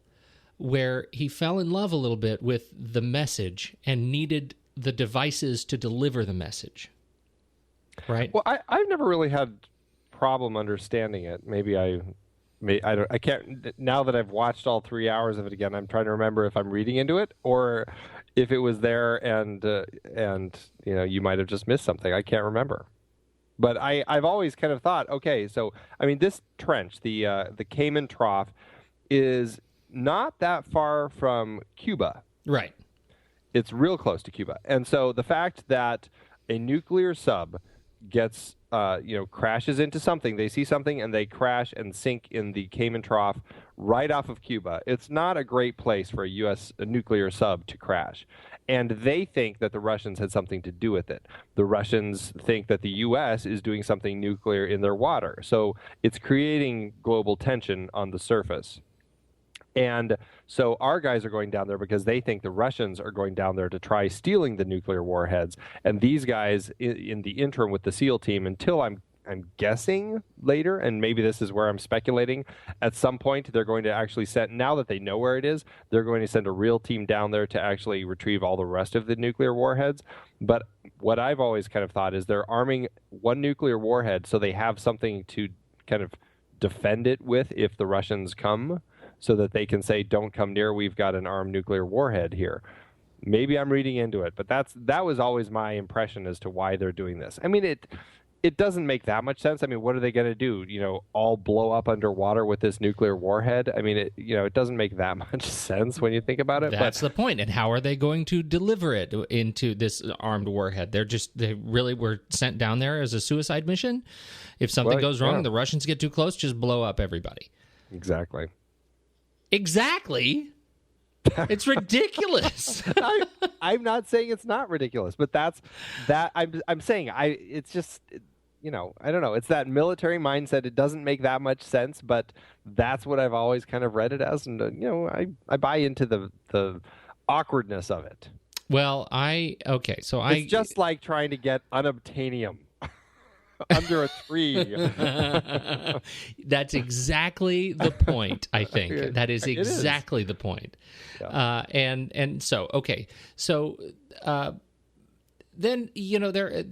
Speaker 4: where he fell in love a little bit with the message and needed the devices to deliver the message. Right.
Speaker 3: Well, I've never really had problem understanding it. Maybe I can't. Now that I've watched all 3 hours of it again, I'm trying to remember if I'm reading into it or if it was there and you might have just missed something. I can't remember. But I've always kind of thought, okay, so I mean, this trench, the Cayman Trough, is not that far from Cuba.
Speaker 4: Right.
Speaker 3: It's real close to Cuba, and so the fact that a nuclear sub gets crashes into something, they see something and they crash and sink in the Cayman Trough right off of Cuba. It's not a great place for a nuclear sub to crash, and they think that the Russians had something to do with it. The Russians think that the U.S. is doing something nuclear in their water, so it's creating global tension on the surface. And so our guys are going down there because they think the Russians are going down there to try stealing the nuclear warheads. And these guys in the interim with the SEAL team, until I'm guessing later, and maybe this is where I'm speculating, at some point they're going to actually send, now that they know where it is, they're going to send a real team down there to actually retrieve all the rest of the nuclear warheads. But what I've always kind of thought is they're arming one nuclear warhead so they have something to kind of defend it with if the Russians come, so that they can say, don't come near, we've got an armed nuclear warhead here. Maybe I'm reading into it, but that was always my impression as to why they're doing this. I mean, it doesn't make that much sense. I mean, what are they going to do? All blow up underwater with this nuclear warhead? I mean, it doesn't make that much sense when you think about it.
Speaker 4: That's the point. And how are they going to deliver it into this armed warhead? They really were sent down there as a suicide mission. If something goes wrong, the Russians get too close, just blow up everybody.
Speaker 3: Exactly.
Speaker 4: It's ridiculous.
Speaker 3: I'm not saying it's not ridiculous, but I'm saying it's just, I don't know. It's that military mindset. It doesn't make that much sense, but that's what I've always kind of read it as. And, I buy into the awkwardness of it.
Speaker 4: Well,
Speaker 3: It's just like trying to get unobtainium under a tree.
Speaker 4: That's exactly the point, I think. That is exactly the point.
Speaker 3: Yeah.
Speaker 4: And so, okay. So then, there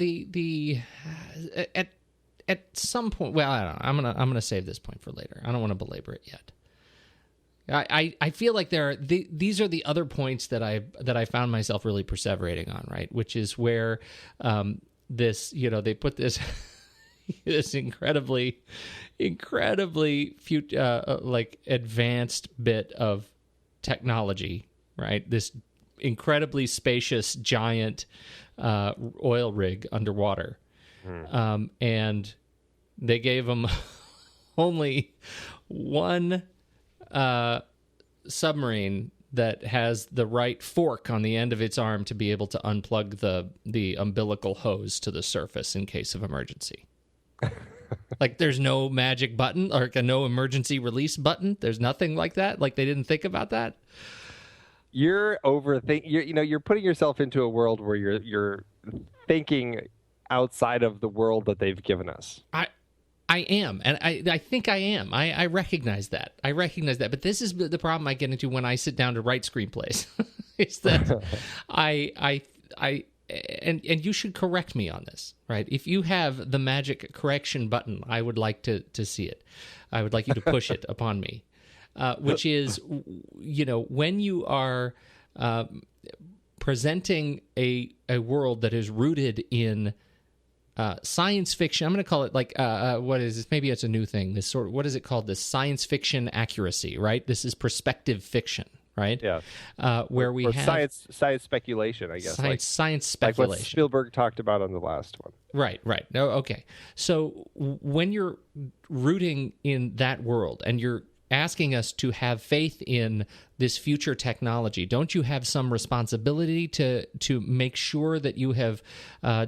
Speaker 4: at some point, well, I don't know. I'm gonna save this point for later. I don't want to belabor it yet. I feel like these are the other points that I found myself really perseverating on, right? Which is where this, they put this this incredibly like advanced bit of technology, right? This incredibly spacious giant oil rig underwater, and they gave them only one submarine that has the right fork on the end of its arm to be able to unplug the umbilical hose to the surface in case of emergency. Like, there's no magic button or no emergency release button. There's nothing like that. Like, they didn't think about that.
Speaker 3: You're overthinking. You're putting yourself into a world where you're thinking outside of the world that they've given us.
Speaker 4: I am, and I think I am. I recognize that. But this is the problem I get into when I sit down to write screenplays. It's that and you should correct me on this, right? If you have the magic correction button, I would like to see it. I would like you to push it upon me, which is, when you are presenting a world that is rooted in science fiction. I'm going to call it like what is this? Maybe it's a new thing. This sort of, what is it called? This science fiction accuracy, right? This is perspective fiction, right?
Speaker 3: Yeah.
Speaker 4: Where we have
Speaker 3: science speculation, I guess.
Speaker 4: Science speculation.
Speaker 3: Like what Spielberg talked about on the last one.
Speaker 4: Right. No, okay. So when you're rooting in that world and you're asking us to have faith in this future technology, don't you have some responsibility to make sure that you have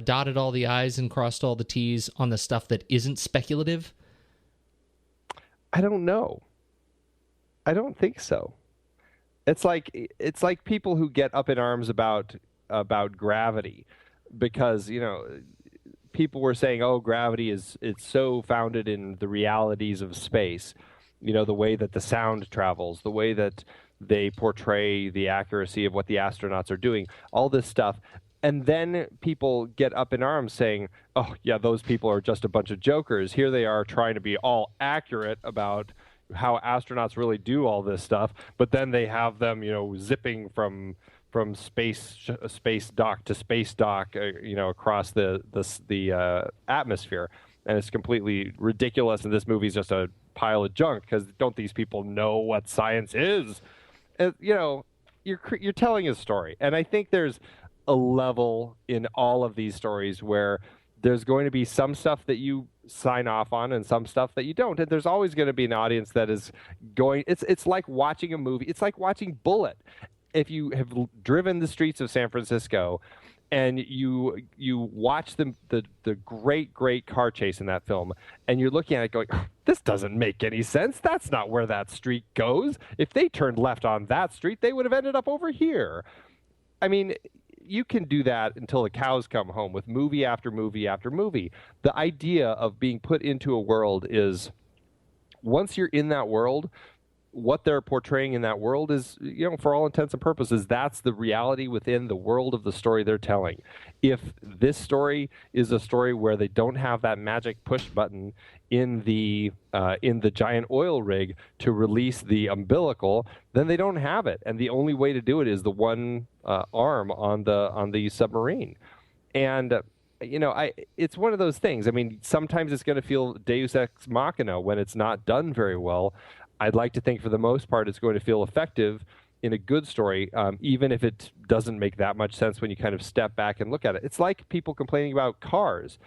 Speaker 4: dotted all the I's and crossed all the T's on the stuff that isn't speculative?
Speaker 3: I don't know. I don't think so. It's like people who get up in arms about gravity because, people were saying, oh, gravity it's so founded in the realities of space. The way that the sound travels, the way that they portray the accuracy of what the astronauts are doing, all this stuff. And then people get up in arms saying, oh, yeah, those people are just a bunch of jokers. Here they are trying to be all accurate about how astronauts really do all this stuff. But then they have them, zipping from space dock to space dock, across the atmosphere. And it's completely ridiculous. And this movie's just a pile of junk because don't these people know what science is? You're telling a story, and I think there's a level in all of these stories where there's going to be some stuff that you sign off on and some stuff that you don't, and there's always going to be an audience that is going. It's like watching a movie. It's like watching Bullet. If you have driven the streets of San Francisco and you watch the great car chase in that film, and you're looking at it going, this doesn't make any sense. That's not where that street goes. If they turned left on that street, they would have ended up over here. I mean, you can do that until the cows come home with movie after movie after movie. The idea of being put into a world is, once you're in that world, what they're portraying in that world is, for all intents and purposes, that's the reality within the world of the story they're telling. If this story is a story where they don't have that magic push button in the giant oil rig to release the umbilical, then they don't have it, and the only way to do it is the one arm on the submarine. And it's one of those things. I mean, sometimes it's going to feel Deus Ex Machina when it's not done very well. I'd like to think for the most part it's going to feel effective in a good story, even if it doesn't make that much sense when you kind of step back and look at it. It's like people complaining about Cars.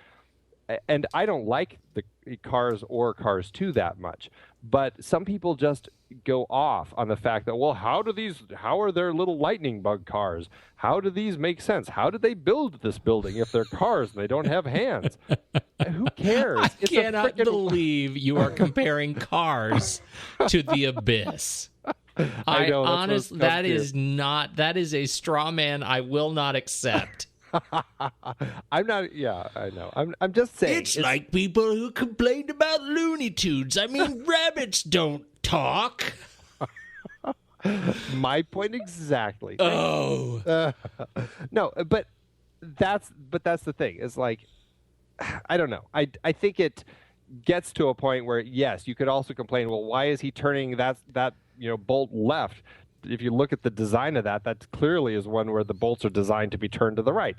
Speaker 3: And I don't like the Cars or Cars 2 that much. But some people just go off on the fact that, well, how are there little lightning bug cars? How do these make sense? How did they build this building if they're cars and they don't have hands? Who cares?
Speaker 4: I cannot believe you are comparing Cars to the Abyss.
Speaker 3: I know, that's
Speaker 4: honestly,
Speaker 3: what
Speaker 4: that is a straw man I will not accept.
Speaker 3: I'm not. Yeah, I know. I'm just saying.
Speaker 4: It's like people who complained about Looney Tunes. I mean, rabbits don't talk.
Speaker 3: My point exactly.
Speaker 4: Oh.
Speaker 3: No, but that's the thing. It's like, I don't know. I think it gets to a point where, yes, you could also complain, well, why is he turning that bolt left? If you look at the design of that clearly is one where the bolts are designed to be turned to the right.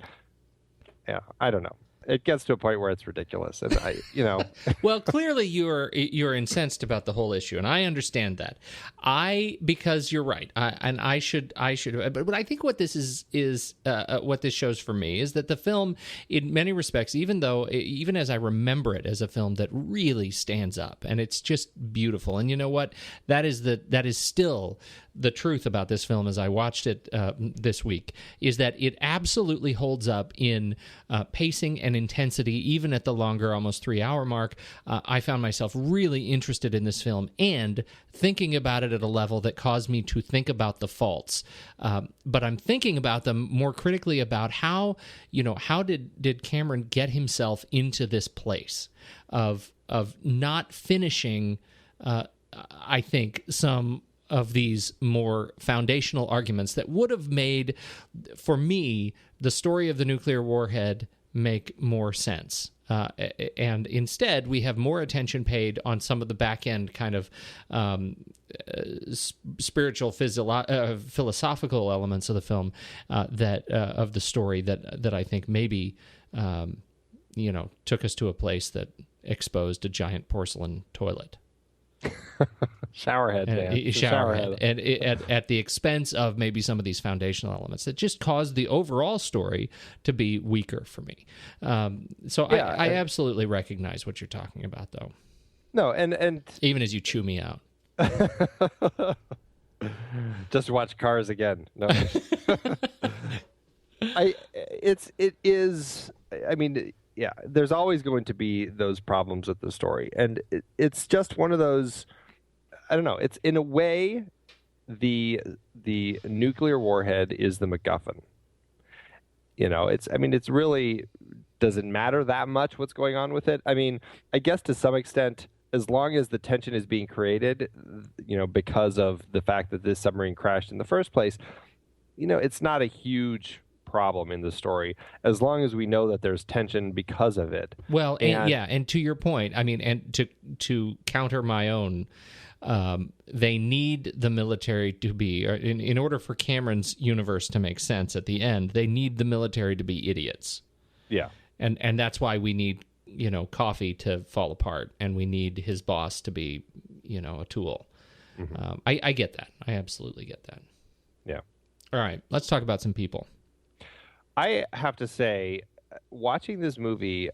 Speaker 3: Yeah, I don't know. It gets to a point where it's ridiculous, and
Speaker 4: Well, clearly you're incensed about the whole issue, and I understand that. Because you're right, and I should. But I think what this is what this shows for me is that the film, in many respects, even as I remember it as a film that really stands up, and it's just beautiful. And you know what? That is still the truth about this film as I watched it this week, is that it absolutely holds up in pacing and intensity, even at the longer, almost 3-hour mark. I found myself really interested in this film and thinking about it at a level that caused me to think about the faults. But I'm thinking about them more critically about how did Cameron get himself into this place of not finishing, I think, some of these more foundational arguments that would have made, for me, the story of the nuclear warhead make more sense. And instead, we have more attention paid on some of the back-end kind of spiritual, philosophical elements of the film of the story that I think maybe took us to a place that exposed a giant porcelain toilet.
Speaker 3: Showerhead, man.
Speaker 4: Showerhead. And at the expense of maybe some of these foundational elements that just caused the overall story to be weaker for me. I absolutely recognize what you're talking about, though.
Speaker 3: No, and
Speaker 4: even as you chew me out.
Speaker 3: Just watch Cars again. No. It is. I mean, yeah, there's always going to be those problems with the story, and it's just one of those. I don't know. It's in a way, the nuclear warhead is the MacGuffin. It's really, does it matter that much what's going on with it? I mean, I guess to some extent, as long as the tension is being created, because of the fact that this submarine crashed in the first place, it's not a huge problem in the story as long as we know that there's tension because of it.
Speaker 4: Well, and to your point, I mean, and to counter my own, they need the military to be, in order for Cameron's universe to make sense at the end, they need the military to be idiots.
Speaker 3: Yeah.
Speaker 4: And that's why we need, Coffee to fall apart, and we need his boss to be, a tool. Mm-hmm. I get that. I absolutely get that.
Speaker 3: Yeah.
Speaker 4: All right, let's talk about some people.
Speaker 3: I have to say, watching this movie,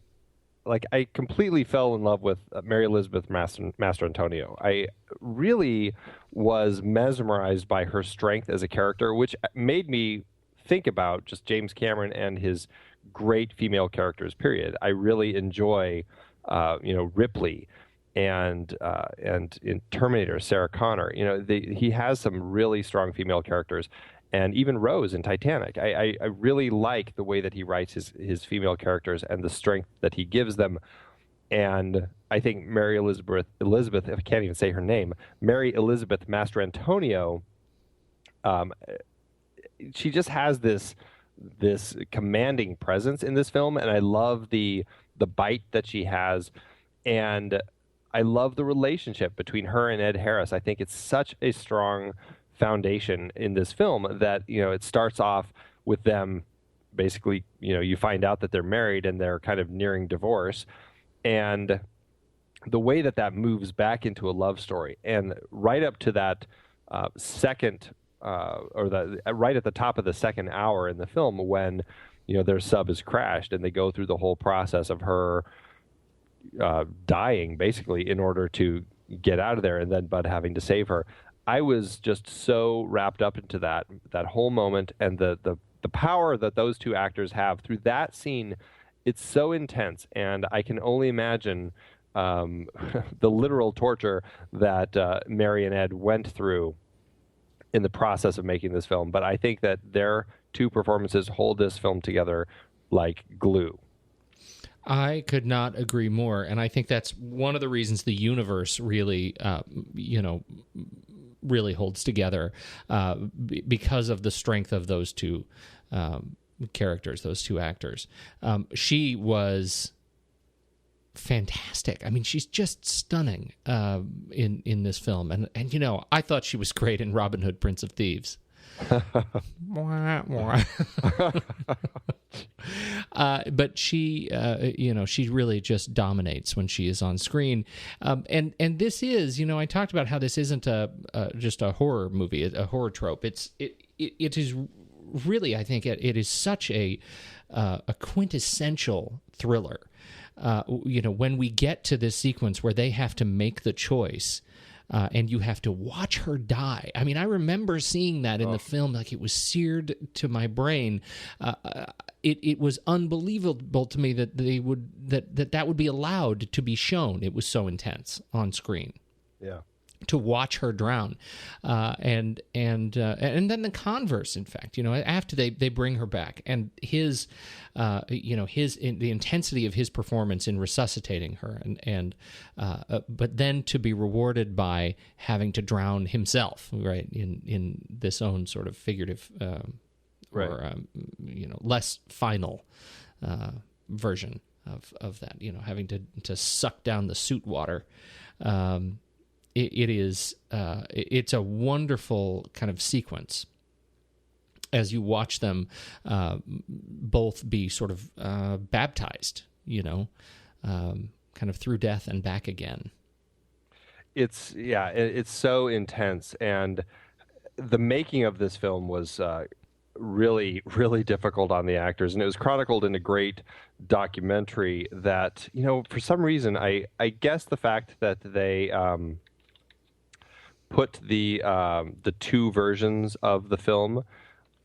Speaker 3: I completely fell in love with Mary Elizabeth Mastrantonio. I really was mesmerized by her strength as a character, which made me think about just James Cameron and his great female characters, period. I really enjoy, Ripley and in Terminator, Sarah Connor. He has some really strong female characters. And even Rose in Titanic. I really like the way that he writes his female characters and the strength that he gives them. And I think Mary Elizabeth, if I can't even say her name, Mary Elizabeth Mastrantonio, she just has this commanding presence in this film, and I love the bite that she has, and I love the relationship between her and Ed Harris. I think it's such a strong foundation in this film that it starts off with them basically, you find out that they're married and they're kind of nearing divorce, and the way that moves back into a love story, and right up to that second right at the top of the second hour in the film when their sub is crashed and they go through the whole process of her dying basically in order to get out of there, and then Bud having to save her. I was just so wrapped up into that whole moment, and the power that those two actors have through that scene. It's so intense, and I can only imagine the literal torture that Mary and Ed went through in the process of making this film. But I think that their two performances hold this film together like glue.
Speaker 4: I could not agree more, and I think that's one of the reasons the universe really, really holds together because of the strength of those two characters, those two actors. She was fantastic. I mean, she's just stunning in this film, and I thought she was great in Robin Hood, Prince of Thieves. But she, she really just dominates when she is on screen. And this is, I talked about how this isn't just a horror movie, a horror trope. It is really, I think, it is such a quintessential thriller. When we get to this sequence where they have to make the choice. And you have to watch her die. I mean, I remember seeing that in the film, like it was seared to my brain. It was unbelievable to me that they would that would be allowed to be shown. It was so intense on screen.
Speaker 3: Yeah.
Speaker 4: To watch her drown, and then the converse. In fact, after they bring her back, and the intensity of his performance in resuscitating her, but then to be rewarded by having to drown himself, right, in this own sort of figurative,
Speaker 3: right.
Speaker 4: or less final version of that. Having to suck down the suit water. It's a wonderful kind of sequence as you watch them both be sort of baptized, kind of through death and back again.
Speaker 3: It's so intense, and the making of this film was really, really difficult on the actors, and it was chronicled in a great documentary that, for some reason, I guess the fact that they put the two versions of the film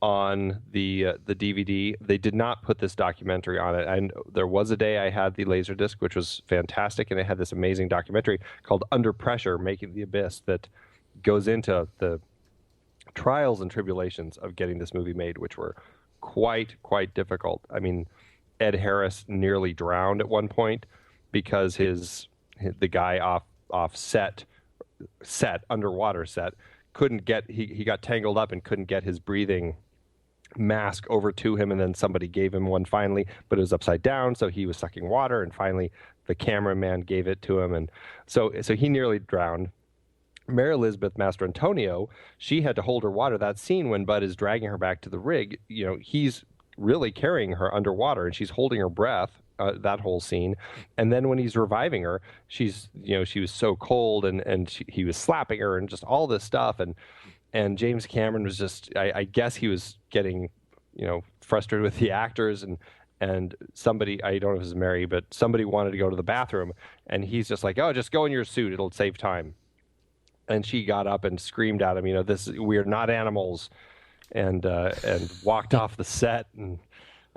Speaker 3: on the DVD. They did not put this documentary on it. And there was a day I had the Laserdisc, which was fantastic, and it had this amazing documentary called Under Pressure, Making the Abyss, that goes into the trials and tribulations of getting this movie made, which were quite difficult. I mean, Ed Harris nearly drowned at one point because the guy off underwater set couldn't get, he got tangled up and couldn't get his breathing mask over to him, and then somebody gave him one finally, but it was upside down, so he was sucking water, and finally the cameraman gave it to him, and so he nearly drowned. Mary Elizabeth Mastrantonio, she had to hold her water. That scene when Bud is dragging her back to the rig, he's really carrying her underwater, and she's holding her breath, that whole scene. And then when he's reviving her, she was so cold, and he was slapping her and just all this stuff. And James Cameron was just, I guess he was getting, frustrated with the actors, and somebody, I don't know if it was Mary, but somebody wanted to go to the bathroom, and he's just like, oh, just go in your suit. It'll save time. And she got up and screamed at him, we're not animals, and walked off the set. And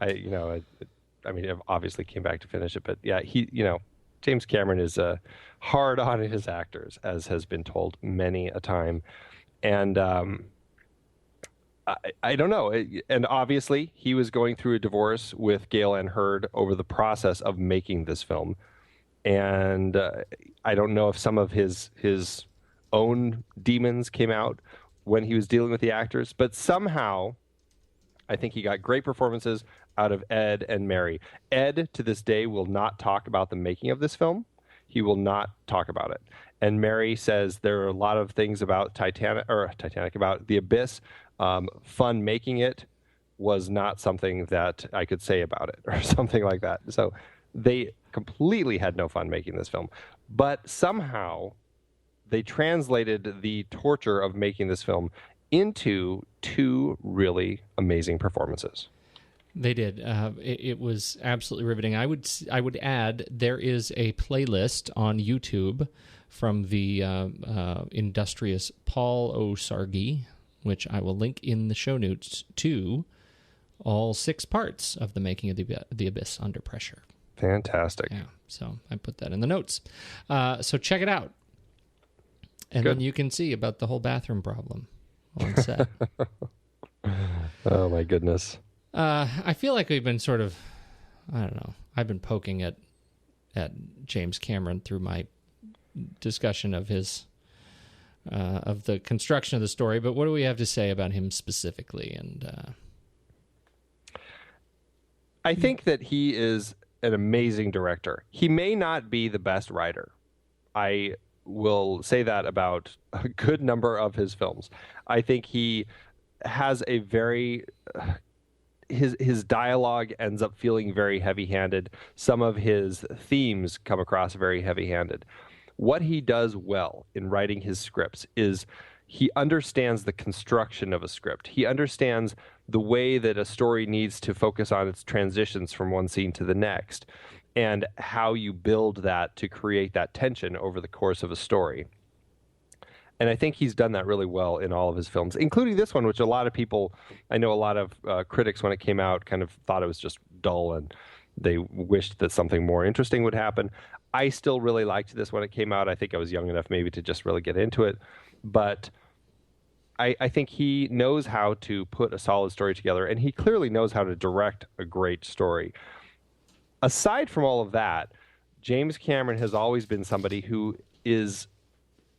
Speaker 3: I obviously came back to finish it, but yeah, James Cameron is hard on his actors, as has been told many a time. And I don't know. And obviously, he was going through a divorce with Gail Ann Hurd over the process of making this film. And I don't know if some of his own demons came out when he was dealing with the actors, but somehow I think he got great performances out of Ed and Mary. Ed, to this day, will not talk about the making of this film. He will not talk about it. And Mary says there are a lot of things about Titanic, about The Abyss. Fun making it was not something that I could say about it, or something like that. So they completely had no fun making this film. But somehow they translated the torture of making this film into two really amazing performances.
Speaker 4: They did. It was absolutely riveting. I would add there is a playlist on YouTube from the industrious Paul O'Sargi, which I will link in the show notes, to all 6 parts of the making of the Abyss Under Pressure.
Speaker 3: Fantastic.
Speaker 4: Yeah, so I put that in the notes. So check it out. And
Speaker 3: Good.
Speaker 4: then you can see about the whole bathroom problem. on set.
Speaker 3: Oh my goodness.
Speaker 4: I feel like we've been sort of, I don't know, I've been poking at James Cameron through my discussion of his of the construction of the story, but what do we have to say about him specifically? And
Speaker 3: I think that he is an amazing director. He may not be the best writer. I will say that about a good number of his films. I think he has a very his dialogue ends up feeling very heavy-handed. Some of his themes come across very heavy-handed. What he does well in writing his scripts is he understands the construction of a script. He understands the way that a story needs to focus on its transitions from one scene to the next, and how you build that to create that tension over the course of a story. And I think he's done that really well in all of his films, including this one, which a lot of people, I know a lot of critics when it came out kind of thought it was just dull and they wished that something more interesting would happen. I still really liked this when it came out. I think I was young enough maybe to just really get into it. But I think he knows how to put a solid story together, and he clearly knows how to direct a great story. Aside from all of that, James Cameron has always been somebody who is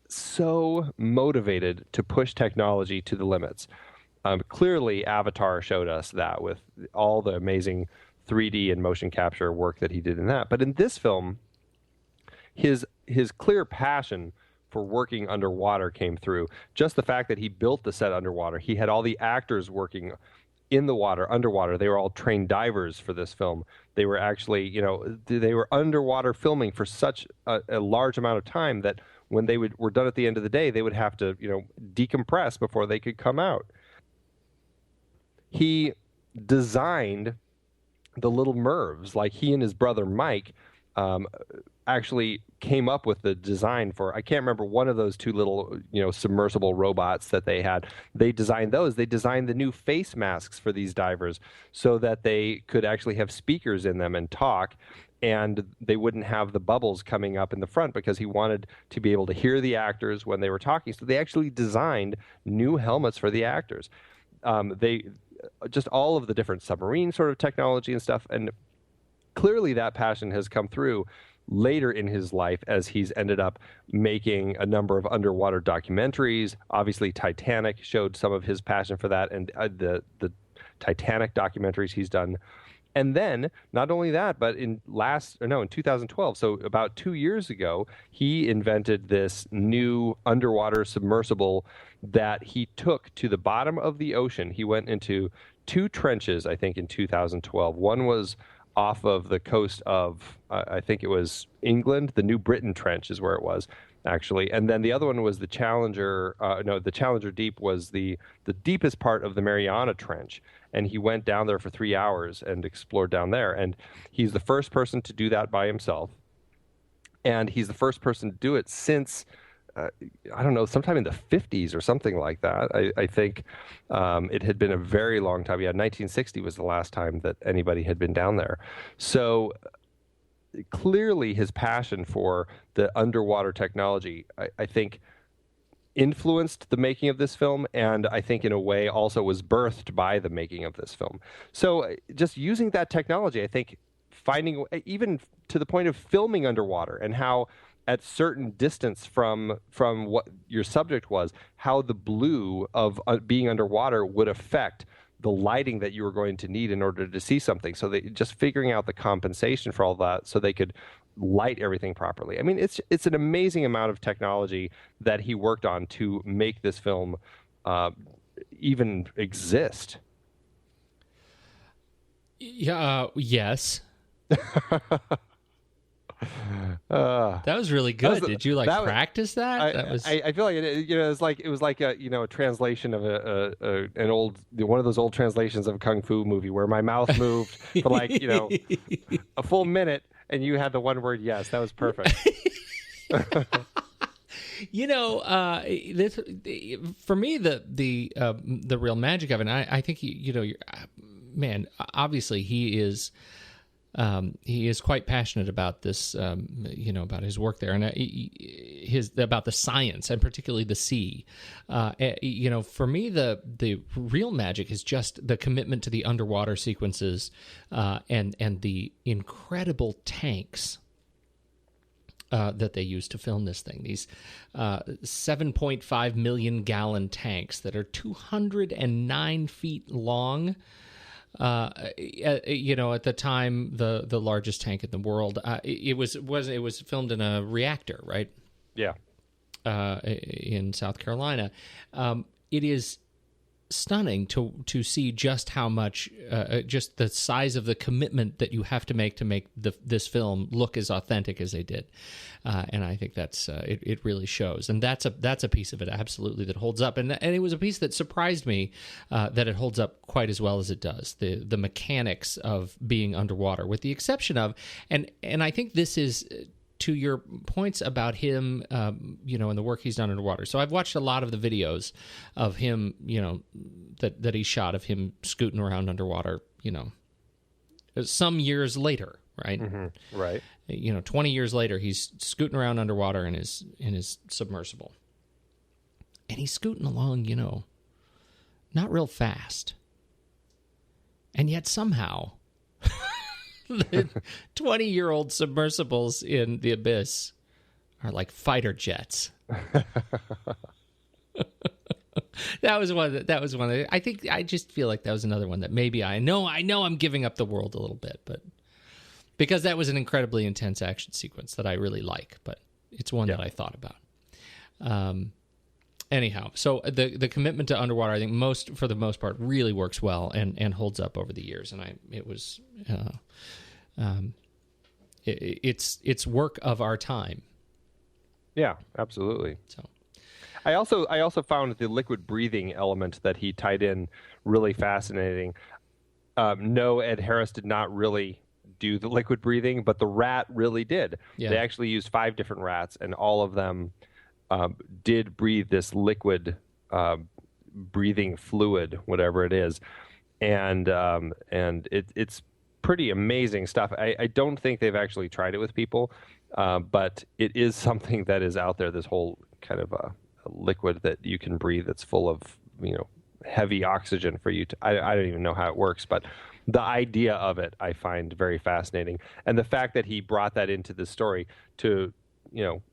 Speaker 3: so motivated to push technology to the limits. Clearly, Avatar showed us that with all the amazing 3D and motion capture work that he did in that. But in this film, his clear passion for working underwater came through. Just the fact that he built the set underwater. He had all the actors working in the water, underwater. They were all trained divers for this film. They were actually, they were underwater filming for such a large amount of time that when they were done at the end of the day, they would have to, decompress before they could come out. He designed the little MERVs, like he and his brother Mike actually came up with the design for, I can't remember, one of those two little, submersible robots that they had. They designed those. They designed the new face masks for these divers so that they could actually have speakers in them and talk, and they wouldn't have the bubbles coming up in the front because he wanted to be able to hear the actors when they were talking. So they actually designed new helmets for the actors. They just all of the different submarine sort of technology and stuff, and clearly that passion has come through later in his life as he's ended up making a number of underwater documentaries. Obviously, Titanic showed some of his passion for that, and the Titanic documentaries he's done. And then, not only that, but in 2012, so about 2 years ago, he invented this new underwater submersible that he took to the bottom of the ocean. He went into 2 trenches, I think, in 2012. One was off of the coast of, I think it was England. The New Britain Trench is where it was, actually. And then the other one was the Challenger. The Challenger Deep was the deepest part of the Mariana Trench. And he went down there for 3 hours and explored down there. And he's the first person to do that by himself. And he's the first person to do it since, I don't know, sometime in the 50s or something like that. I think it had been a very long time. Yeah, 1960 was the last time that anybody had been down there. So clearly his passion for the underwater technology, I think, influenced the making of this film, and I think in a way also was birthed by the making of this film. So just using that technology, I think finding, even to the point of filming underwater, and how at certain distance from what your subject was, how the blue of being underwater would affect the lighting that you were going to need in order to see something. So they just figuring out the compensation for all that so they could light everything properly. I mean, it's an amazing amount of technology that he worked on to make this film even exist.
Speaker 4: Yeah. Yes. That was really good. Did you practice that?
Speaker 3: I feel like it was like a translation of an old, one of those old translations of a kung fu movie where my mouth moved for a full minute and you had the one word yes. That was perfect.
Speaker 4: For me, the real magic of it, and I think obviously he is he is quite passionate about this, about his work there, and about the science, and particularly the sea. For me, the real magic is just the commitment to the underwater sequences, and the incredible tanks that they used to film this thing. These 7.5 million gallon tanks that are 209 feet long. At the time, the largest tank in the world. It was filmed in a reactor, right?
Speaker 3: Yeah.
Speaker 4: In South Carolina. It is stunning to see just how much, just the size of the commitment that you have to make this film look as authentic as they did, and I think that's it really shows, and that's a piece of it absolutely that holds up, and it was a piece that surprised me that it holds up quite as well as it does. The mechanics of being underwater, with the exception of, and I think this is, to your points about him, and the work he's done underwater. So I've watched a lot of the videos of him, that he shot of him scooting around underwater, some years later, right?
Speaker 3: Mm-hmm. Right.
Speaker 4: 20 years later, he's scooting around underwater in his submersible. And he's scooting along, not real fast. And yet somehow the 20-year-old submersibles in the abyss are like fighter jets. That was one. I just feel like that was another one that maybe I know I'm giving up the world a little bit, but because that was an incredibly intense action sequence that I really like, but it's one that I thought about. Anyhow, so the commitment to underwater, I think for the most part, really works well and holds up over the years, and it's work of our time.
Speaker 3: Yeah, absolutely.
Speaker 4: So,
Speaker 3: I also found the liquid breathing element that he tied in really fascinating. No, Ed Harris did not really do the liquid breathing, but the rat really did. Yeah. They actually used 5 different rats, and all of them did breathe this liquid breathing fluid, whatever it is, and it's pretty amazing stuff. I don't think they've actually tried it with people, but it is something that is out there. This whole kind of a liquid that you can breathe that's full of heavy oxygen for you to. I don't even know how it works, but the idea of it I find very fascinating, and the fact that he brought that into the story to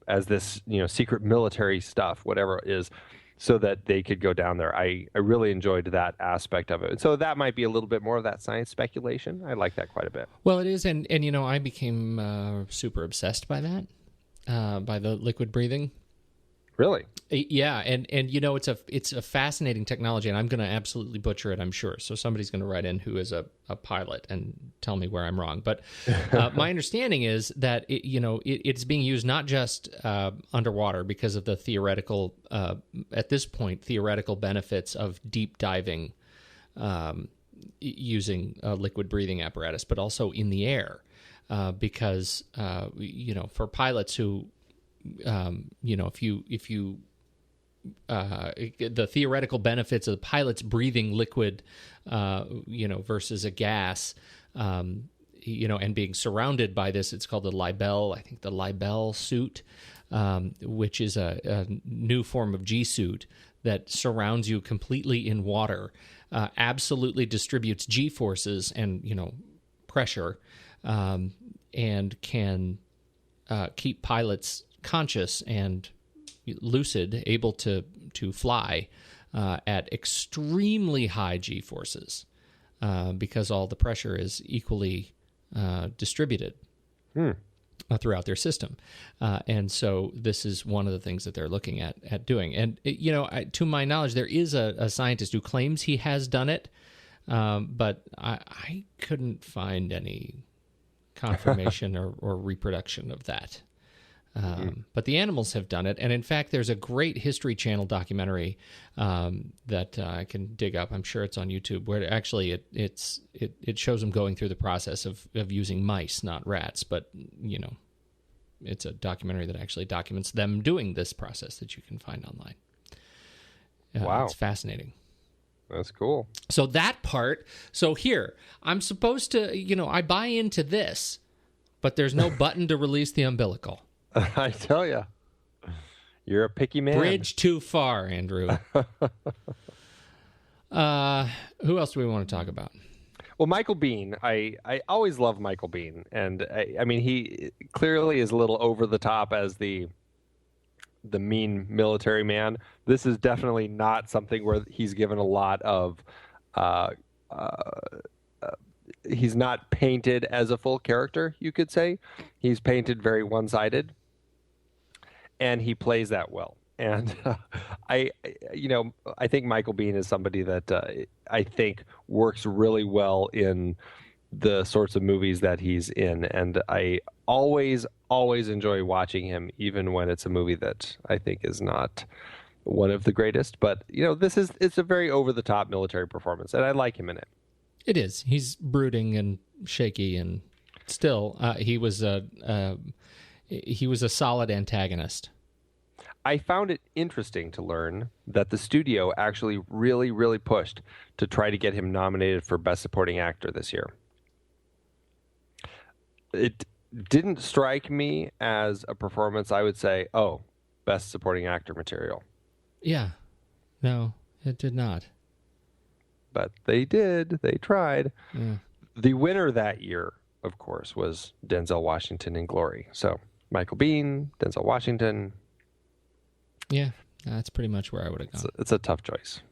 Speaker 3: as this secret military stuff, whatever it is, so that they could go down there. I really enjoyed that aspect of it. So that might be a little bit more of that science speculation. I like that quite a bit.
Speaker 4: Well, it is, and I became super obsessed by that, by the liquid breathing.
Speaker 3: Really?
Speaker 4: Yeah, and it's a fascinating technology, and I'm going to absolutely butcher it, I'm sure. So somebody's going to write in who is a pilot and tell me where I'm wrong. But my understanding is that it's being used not just underwater because of the theoretical, at this point, theoretical benefits of deep diving using a liquid breathing apparatus, but also in the air because for pilots who if you the theoretical benefits of the pilots breathing liquid, versus a gas, and being surrounded by this, it's called the Libel suit, which is a new form of G suit that surrounds you completely in water, absolutely distributes G forces and pressure, and can keep pilots conscious and lucid, able to fly at extremely high G forces because all the pressure is equally distributed throughout their system. And so this is one of the things that they're looking at doing. And, to my knowledge, there is a scientist who claims he has done it, but I couldn't find any confirmation or reproduction of that. But the animals have done it, and in fact, there's a great History Channel documentary that I can dig up. I'm sure it's on YouTube, where actually it shows them going through the process of using mice, not rats. But it's a documentary that actually documents them doing this process that you can find online.
Speaker 3: Wow,
Speaker 4: it's fascinating.
Speaker 3: That's cool.
Speaker 4: So that part, so here, I'm supposed to, I buy into this, but there's no button to release the umbilical.
Speaker 3: I tell you, you're a picky man.
Speaker 4: Bridge too far, Andrew. Who else do we want to talk about?
Speaker 3: Well, Michael Biehn, I always love Michael Biehn. And I mean, he clearly is a little over the top as the mean military man. This is definitely not something where he's given a lot of, he's not painted as a full character, you could say. He's painted very one-sided, and he plays that well. And I think Michael Biehn is somebody that I think works really well in the sorts of movies that he's in. And I always enjoy watching him, even when it's a movie that I think is not one of the greatest. But, it's a very over-the-top military performance, and I like him in it.
Speaker 4: It is. He's brooding and shaky, and still, he was a solid antagonist.
Speaker 3: I found it interesting to learn that the studio actually really, really pushed to try to get him nominated for Best Supporting Actor this year. It didn't strike me as a performance I would say, oh, Best Supporting Actor material.
Speaker 4: Yeah. No, it did not.
Speaker 3: But they did. They tried.
Speaker 4: Yeah.
Speaker 3: The winner that year, of course, was Denzel Washington in Glory. So Michael Biehn, Denzel Washington.
Speaker 4: Yeah, that's pretty much where I would have gone.
Speaker 3: It's a tough choice.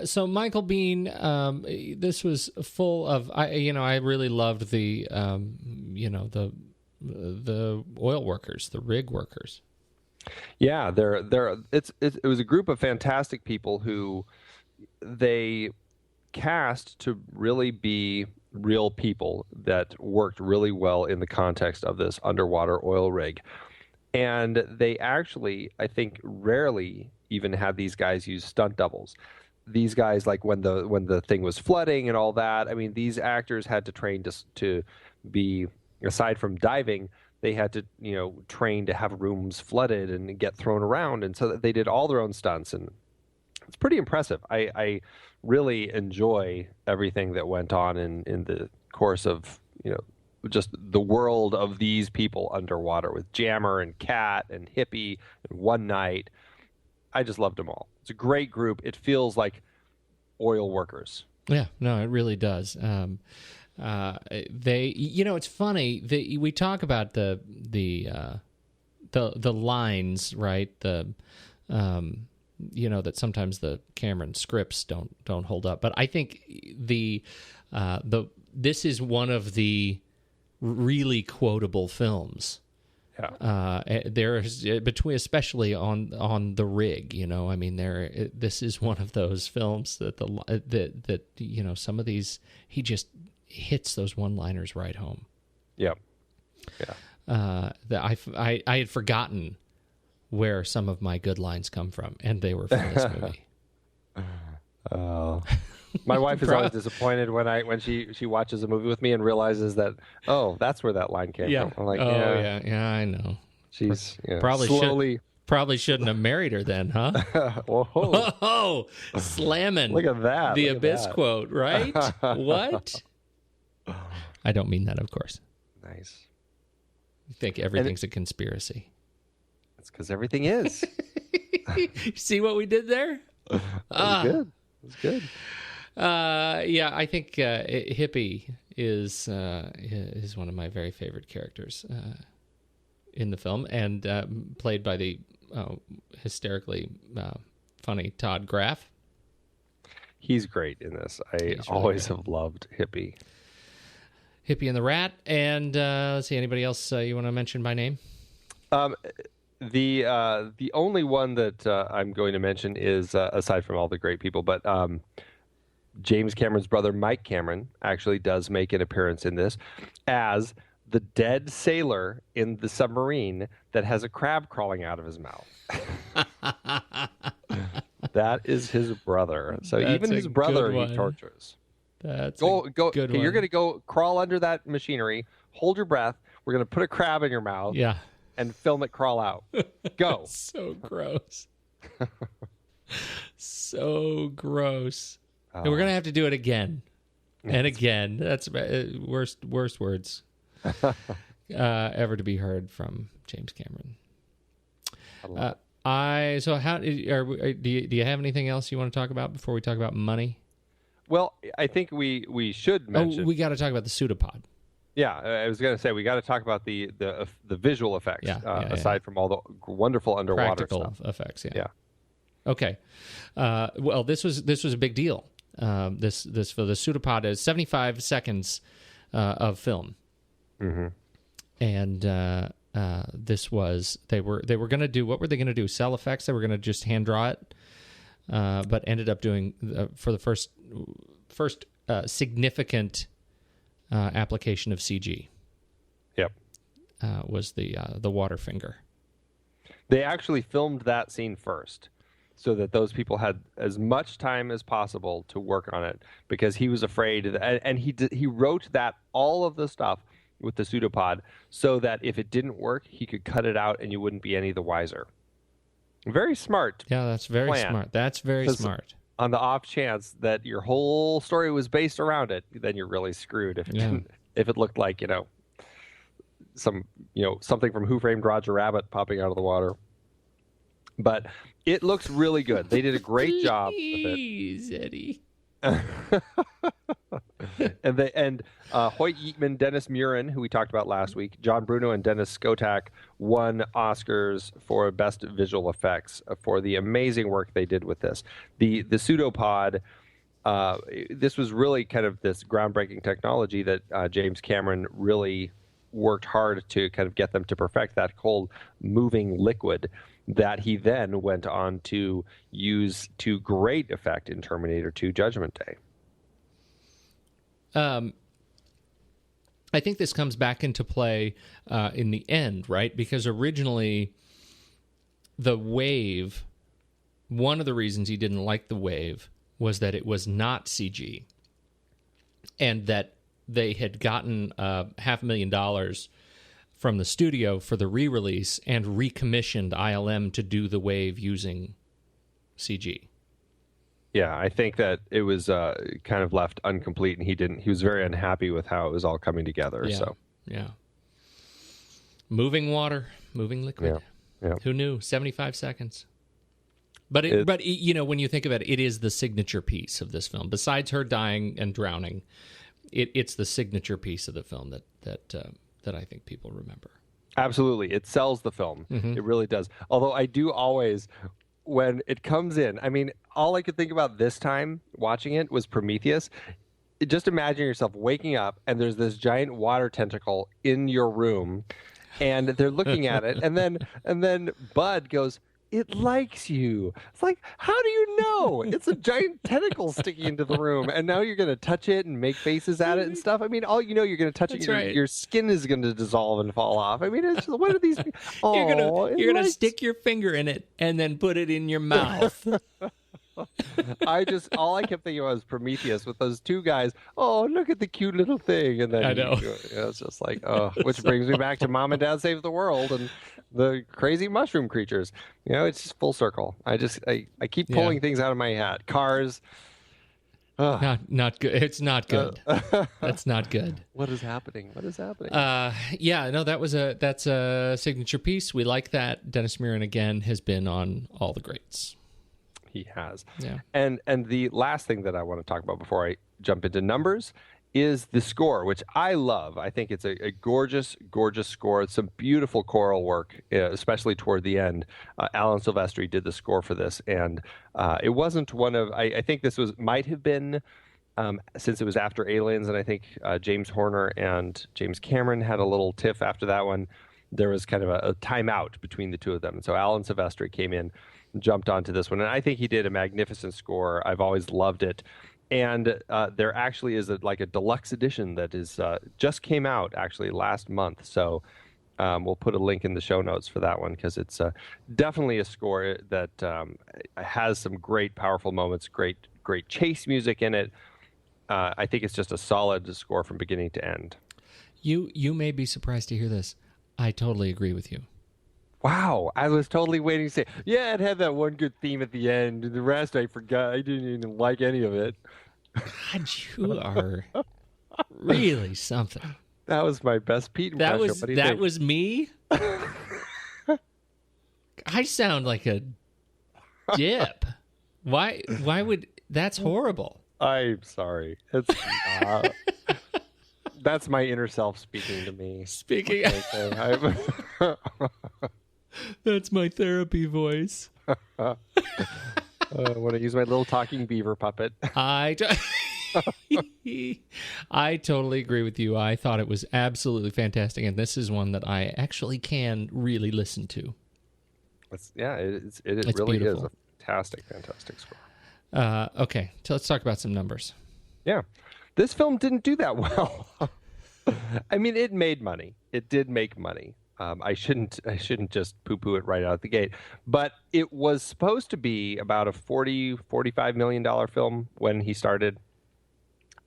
Speaker 4: So Michael Biehn, this was full of, I really loved the oil workers, the rig workers.
Speaker 3: Yeah, it was a group of fantastic people who they cast to really be real people that worked really well in the context of this underwater oil rig. And they actually, I think, rarely even had these guys use stunt doubles. These guys, like when the thing was flooding and all that, I mean, these actors had to train to be, aside from diving, they had to, train to have rooms flooded and get thrown around. And so they did all their own stunts, and it's pretty impressive. I really enjoy everything that went on in the course of, just the world of these people underwater with Jammer and Cat and Hippie and One Night. I just loved them all. It's a great group. It feels like oil workers.
Speaker 4: Yeah, no, it really does. They, it's funny. We talk about the lines, right? That sometimes the Cameron scripts don't hold up. But I think this is one of the really quotable films.
Speaker 3: Yeah.
Speaker 4: There's between, especially on the rig, I mean, this is one of those films that some of these, he just hits those one-liners right home.
Speaker 3: Yep. Yeah.
Speaker 4: That I had forgotten where some of my good lines come from, and they were from this movie.
Speaker 3: My wife is always disappointed when she watches a movie with me and realizes that, oh, that's where that line came from. I'm like,
Speaker 4: yeah, I know.
Speaker 3: She's
Speaker 4: probably shouldn't have married her then, huh?
Speaker 3: Whoa.
Speaker 4: Slamming.
Speaker 3: Look at that.
Speaker 4: The Abyss quote, right? What? I don't mean that, of course.
Speaker 3: Nice.
Speaker 4: You think everything's a conspiracy.
Speaker 3: It's because everything is.
Speaker 4: See what we did there?
Speaker 3: That was good. It was good.
Speaker 4: Yeah, I think Hippie is one of my very favorite characters in the film, and played by the hysterically funny Todd Graff.
Speaker 3: He's great in this. I always have loved Hippie.
Speaker 4: Hippie and the Rat. And let's see, anybody else you want to mention by name?
Speaker 3: The only one that I'm going to mention is, aside from all the great people, but James Cameron's brother, Mike Cameron, actually does make an appearance in this as the dead sailor in the submarine that has a crab crawling out of his mouth. That is his brother. So
Speaker 4: That's
Speaker 3: even his brother he tortures.
Speaker 4: That's
Speaker 3: go.
Speaker 4: Good
Speaker 3: Okay,
Speaker 4: one.
Speaker 3: you're going to go crawl under that machinery. Hold your breath. We're going to put a crab in your mouth.
Speaker 4: Yeah.
Speaker 3: and film it crawl out. Go.
Speaker 4: So gross. So gross. And we're gonna have to do it again and again. That's worst words ever to be heard from James Cameron. So how do you have anything else you want to talk about before we talk about money?
Speaker 3: Well, I think we should mention.
Speaker 4: We got to talk about the pseudopod.
Speaker 3: Yeah, I was going to say we got to talk about the visual effects aside from all the wonderful underwater
Speaker 4: practical
Speaker 3: stuff.
Speaker 4: effects.
Speaker 3: Yeah.
Speaker 4: Okay. Well, this was a big deal. This for the pseudopod is 75 seconds of film, and this was they were going to do, what were they going to do? Cell effects. They were going to just hand draw it, but ended up doing for the first significant application of CG.
Speaker 3: Yep.
Speaker 4: Was the water finger.
Speaker 3: They actually filmed that scene first, so that those people had as much time as possible to work on it, because he was afraid, and he wrote that all of the stuff with the pseudopod so that if it didn't work, he could cut it out and you wouldn't be any the wiser. Very smart.
Speaker 4: Yeah, that's very smart. That's very smart.
Speaker 3: On the off chance that your whole story was based around it, then you're really screwed. If it looked like something from Who Framed Roger Rabbit popping out of the water. But it looks really good. They did a great job with it.
Speaker 4: Please, Eddie.
Speaker 3: and Hoyt Yeatman, Dennis Muren, who we talked about last week, John Bruno, and Dennis Skotak won Oscars for Best Visual Effects for the amazing work they did with this. The pseudopod, this was really kind of this groundbreaking technology that James Cameron really worked hard to kind of get them to perfect, that cold moving liquid that he then went on to use to great effect in Terminator 2 Judgment Day.
Speaker 4: I think this comes back into play in the end, right? Because originally the wave, one of the reasons he didn't like the wave was that it was not CG, and that they had gotten $500,000 from the studio for the re-release and recommissioned ILM to do the wave using CG.
Speaker 3: Yeah, I think that it was kind of left incomplete, and he was very unhappy with how it was all coming together.
Speaker 4: Yeah. Moving water, moving liquid.
Speaker 3: Yeah.
Speaker 4: Who knew? 75 seconds. But when you think of it, it is the signature piece of this film. Besides her dying and drowning, it's the signature piece of the film that I think people remember.
Speaker 3: Absolutely. It sells the film. Mm-hmm. It really does. Although I do always, when it comes in, I mean, all I could think about this time watching it was Prometheus. Just imagine yourself waking up and there's this giant water tentacle in your room, and they're looking at it, and then Bud goes, "It likes you." It's like, how do you know? It's a giant tentacle sticking into the room, and now you're going to touch it and make faces at it and stuff. I mean, all you know, you're going to touch it, your skin is going to dissolve and fall off. I mean, it's just, what are these?
Speaker 4: You're gonna stick your finger in it and then put it in your mouth.
Speaker 3: All I kept thinking about was Prometheus with those two guys. Oh, look at the cute little thing. And then
Speaker 4: I know.
Speaker 3: It's just like, which brings me back to Mom and Dad Save the World and the crazy mushroom creatures. It's just full circle. I keep pulling things out of my hat. Cars.
Speaker 4: Not good. It's not good. That's not good.
Speaker 3: What is happening?
Speaker 4: That's a signature piece. We like that. Dennis Muren again has been on all the greats.
Speaker 3: He has.
Speaker 4: Yeah.
Speaker 3: And the last thing that I want to talk about before I jump into numbers is the score, which I love. I think it's a gorgeous, gorgeous score. It's some beautiful choral work, especially toward the end. Alan Silvestri did the score for this, and it wasn't one of. I think this might have been since it was after Aliens, and I think James Horner and James Cameron had a little tiff after that one. There was kind of a timeout between the two of them, and so Alan Silvestri came in, jumped onto this one, and I think he did a magnificent score. I've always loved it. And there actually is a deluxe edition that is just came out actually last month. So we'll put a link in the show notes for that one, because it's definitely a score that has some great, powerful moments, great chase music in it. I think it's just a solid score from beginning to end.
Speaker 4: You may be surprised to hear this. I totally agree with you.
Speaker 3: Wow, I was totally waiting to say, yeah, it had that one good theme at the end. The rest I forgot. I didn't even like any of it.
Speaker 4: God, you are really something.
Speaker 3: That was my best Pete impression. What do you think?
Speaker 4: Was me. I sound like a dip. Why would that's horrible?
Speaker 3: I'm sorry. It's that's my inner self speaking to me.
Speaker 4: Speaking. That's my therapy voice.
Speaker 3: I want to use my little talking beaver puppet.
Speaker 4: I totally agree with you. I thought it was absolutely fantastic, and this is one that I actually can really listen to.
Speaker 3: It really
Speaker 4: beautiful.
Speaker 3: is a fantastic score.
Speaker 4: Okay, so let's talk about some numbers.
Speaker 3: Yeah, this film didn't do that well. I mean, it made money. It did make money. I shouldn't just poo-poo it right out of the gate. But it was supposed to be about a $45 million film when he started.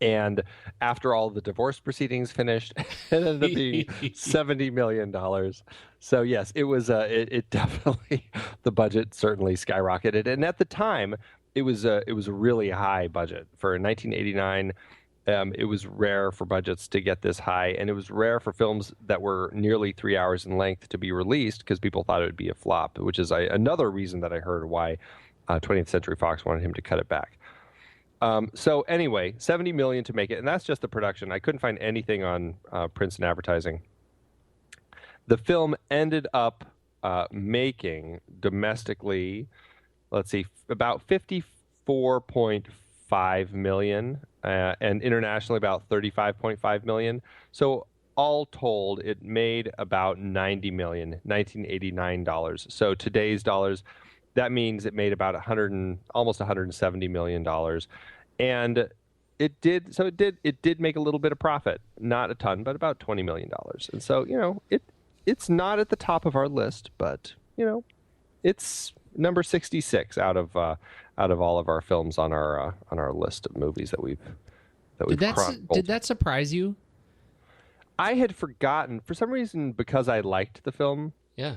Speaker 3: And after all the divorce proceedings finished, it ended up being $70 million. So yes, it was. It definitely, the budget certainly skyrocketed. And at the time, it was a really high budget for 1989. It was rare for budgets to get this high, and it was rare for films that were nearly 3 hours in length to be released because people thought it would be a flop, which is another reason that I heard why 20th Century Fox wanted him to cut it back. So anyway, $70 million to make it, and that's just the production. I couldn't find anything on prints and advertising. The film ended up making domestically, let's see, about $54.5 million. And internationally about $35.5 million. So all told, it made about $90 million, 1989 dollars. So today's dollars, that means it made about almost $170 million. And it did make a little bit of profit, not a ton, but about $20 million. And so, it's not at the top of our list, but it's number 66 out of all of our films on our list of movies that we've chronicled.
Speaker 4: Did that surprise you?
Speaker 3: I had forgotten for some reason because I liked the film.
Speaker 4: Yeah,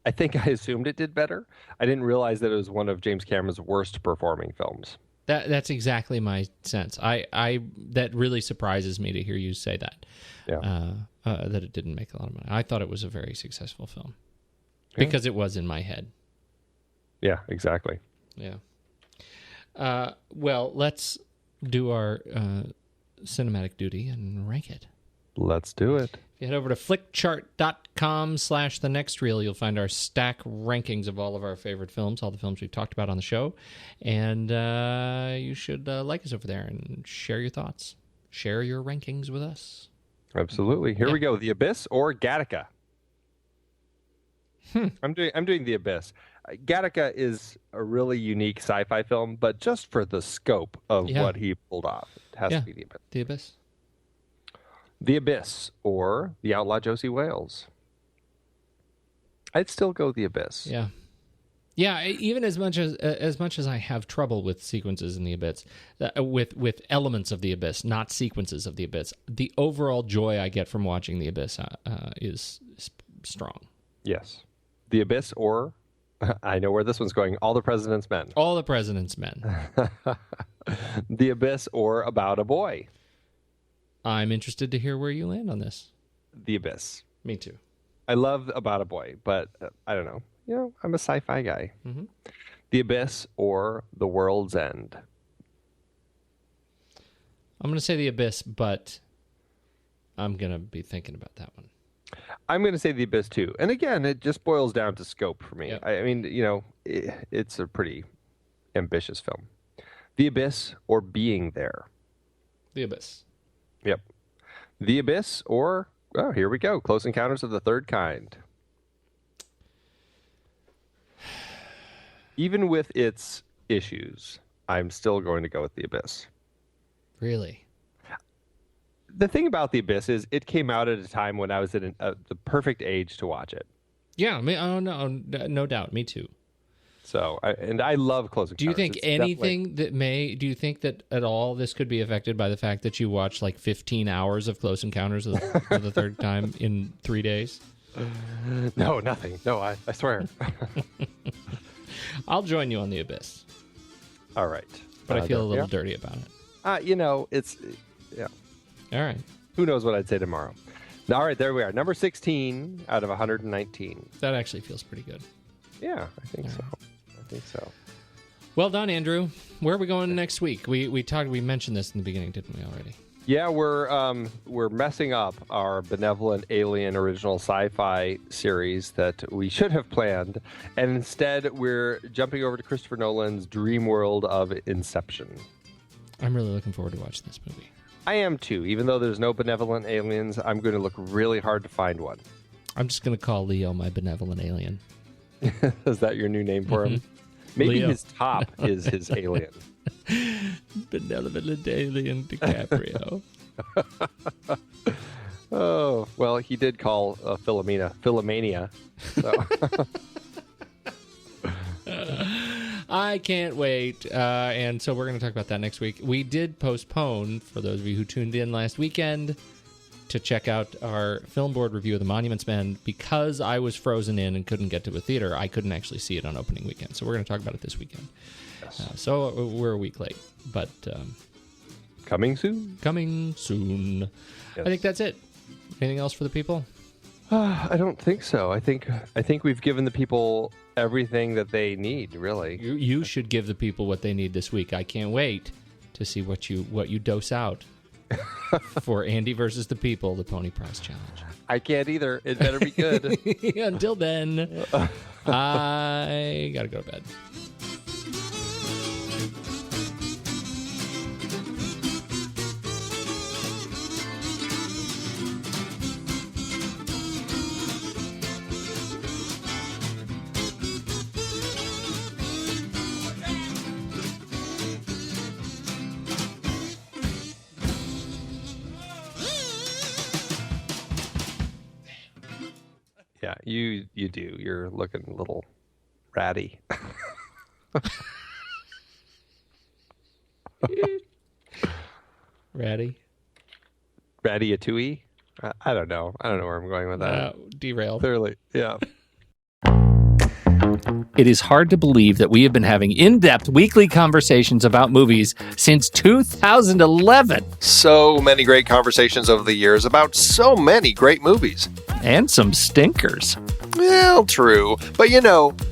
Speaker 3: I think I assumed it did better. I didn't realize that it was one of James Cameron's worst performing films.
Speaker 4: That's exactly my sense. I that really surprises me to hear you say that.
Speaker 3: Yeah.
Speaker 4: That it didn't make a lot of money. I thought it was a very successful film because it was in my head.
Speaker 3: Yeah, exactly.
Speaker 4: Yeah. Well, let's do our cinematic duty and rank it.
Speaker 3: Let's do it.
Speaker 4: If you head over to flickchart.com/thenextreel, you'll find our stack rankings of all of our favorite films, all the films we've talked about on the show. And you should like us over there and share your thoughts. Share your rankings with us.
Speaker 3: Absolutely. Here we go. The Abyss or Gattaca? I'm doing The Abyss. Gattaca is a really unique sci-fi film, but just for the scope of what he pulled off, it has to be The Abyss.
Speaker 4: The Abyss.
Speaker 3: The Abyss or The Outlaw Josie Wales? I'd still go The Abyss.
Speaker 4: Yeah. Yeah, even as much as I have trouble with sequences in The Abyss, with elements of The Abyss, not sequences of The Abyss, the overall joy I get from watching The Abyss is strong.
Speaker 3: Yes. The Abyss or, I know where this one's going, All the President's Men.
Speaker 4: All the President's Men.
Speaker 3: The Abyss or About a Boy.
Speaker 4: I'm interested to hear where you land on this.
Speaker 3: The Abyss.
Speaker 4: Me too.
Speaker 3: I love About a Boy, but I don't know. I'm a sci-fi guy. Mm-hmm. The Abyss or The World's End.
Speaker 4: I'm going to say The Abyss, but I'm going to be thinking about that one.
Speaker 3: I'm going to say The Abyss too. And again, it just boils down to scope for me. Yep. I mean, it's a pretty ambitious film. The Abyss or Being There?
Speaker 4: The Abyss.
Speaker 3: Yep. The Abyss or, here we go, Close Encounters of the Third Kind. Even with its issues, I'm still going to go with The Abyss.
Speaker 4: Really?
Speaker 3: The thing about The Abyss is it came out at a time when I was at the perfect age to watch it.
Speaker 4: Yeah, no doubt. Me too.
Speaker 3: So, I love Close Encounters.
Speaker 4: Do you think do you think that at all this could be affected by the fact that you watched like 15 hours of Close Encounters of the Third Time in 3 days?
Speaker 3: No, nothing. No, I swear.
Speaker 4: I'll join you on the Abyss,
Speaker 3: All right.
Speaker 4: but I feel a little dirty about it.
Speaker 3: It's
Speaker 4: All right.
Speaker 3: who knows what I'd say tomorrow. All right, there we are. Number 16 out of 119.
Speaker 4: That actually feels pretty good.
Speaker 3: Yeah, I think so.
Speaker 4: Well done, Andrew. Where are we going next week? We mentioned this in the beginning, didn't we already?
Speaker 3: Yeah, we're messing up our benevolent alien original sci-fi series that we should have planned, and instead we're jumping over to Christopher Nolan's dream world of Inception.
Speaker 4: I'm really looking forward to watching this movie.
Speaker 3: I am too. Even though there's no benevolent aliens, I'm going to look really hard to find one.
Speaker 4: I'm just going to call Leo my benevolent alien.
Speaker 3: Is that your new name for him? Maybe
Speaker 4: Leo.
Speaker 3: his top is his alien.
Speaker 4: Benevolent alien DiCaprio.
Speaker 3: Oh, well, he did call Philomania. So.
Speaker 4: I can't wait. And so we're going to talk about that next week. We did postpone, for those of you who tuned in last weekend, to check out our film board review of The Monuments Men. Because I was frozen in and couldn't get to a theater, I couldn't actually see it on opening weekend. So we're going to talk about it this weekend.
Speaker 3: Yes.
Speaker 4: So we're a week late, but
Speaker 3: Coming soon?
Speaker 4: coming soon.
Speaker 3: Yes.
Speaker 4: I think that's it. Anything else for the people?
Speaker 3: I don't think so. I think we've given the people everything that they need, really.
Speaker 4: You should give the people what they need this week. I can't wait to see what you dose out for Andy versus the People, the Pony Prize Challenge.
Speaker 3: I can't either. It better be good.
Speaker 4: Until then, I gotta go to bed.
Speaker 3: Yeah, you do. You're looking a little ratty.
Speaker 4: Ratty.
Speaker 3: Ratty-a-tooey? I don't know. I don't know where I'm going with that.
Speaker 4: Derailed.
Speaker 3: Clearly, yeah.
Speaker 1: It is hard to believe that we have been having in-depth weekly conversations about movies since 2011.
Speaker 2: So many great conversations over the years about so many great movies.
Speaker 1: And some stinkers.
Speaker 2: Well, true. But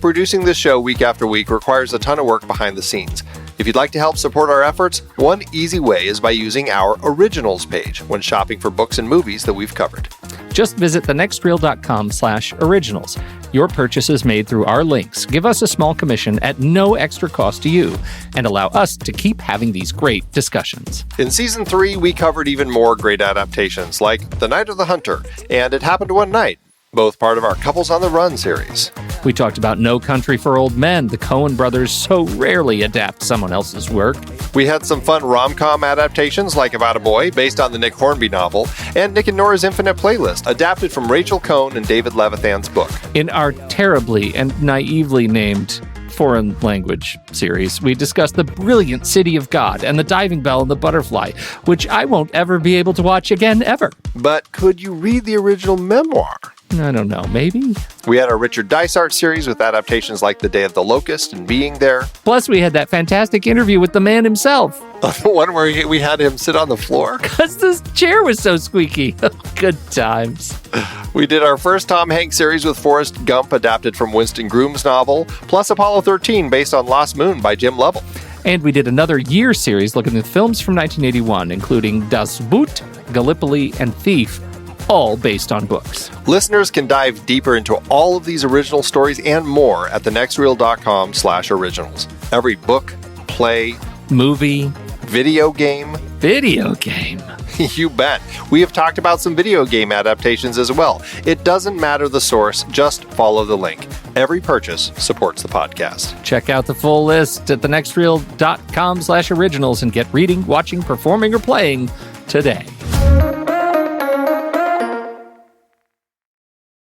Speaker 2: producing this show week after week requires a ton of work behind the scenes. If you'd like to help support our efforts, one easy way is by using our Originals page when shopping for books and movies that we've covered.
Speaker 1: Just visit thenextreel.com/originals. Your purchases made through our links give us a small commission at no extra cost to you and allow us to keep having these great discussions.
Speaker 2: In Season 3, we covered even more great adaptations like The Night of the Hunter and It Happened One Night, both part of our Couples on the Run series.
Speaker 1: We talked about No Country for Old Men. The Coen brothers so rarely adapt someone else's work.
Speaker 2: We had some fun rom-com adaptations like About a Boy, based on the Nick Hornby novel, and Nick and Nora's Infinite Playlist, adapted from Rachel Cohn and David Levithan's book.
Speaker 1: In our terribly and naively named foreign language series, we discussed The Brilliant City of God and The Diving Bell and the Butterfly, which I won't ever be able to watch again, ever.
Speaker 2: But could you read the original memoir?
Speaker 1: I don't know, maybe?
Speaker 2: We had our Richard Dysart series with adaptations like The Day of the Locust and Being There.
Speaker 1: Plus, we had that fantastic interview with the man himself.
Speaker 2: The one where we had him sit on the floor.
Speaker 1: Because this chair was so squeaky. Good times.
Speaker 2: We did our first Tom Hanks series with Forrest Gump, adapted from Winston Groom's novel, plus Apollo 13, based on Lost Moon by Jim Lovell.
Speaker 1: And we did another year series looking at films from 1981, including Das Boot, Gallipoli, and Thief, all based on books.
Speaker 2: Listeners can dive deeper into all of these original stories and more at thenextreel.com/originals. Every book, play,
Speaker 1: Movie,
Speaker 2: video game. You bet. We have talked about some video game adaptations as well. It doesn't matter the source, just follow the link. Every purchase supports the podcast.
Speaker 1: Check out the full list at thenextreel.com/originals and get reading, watching, performing, or playing today.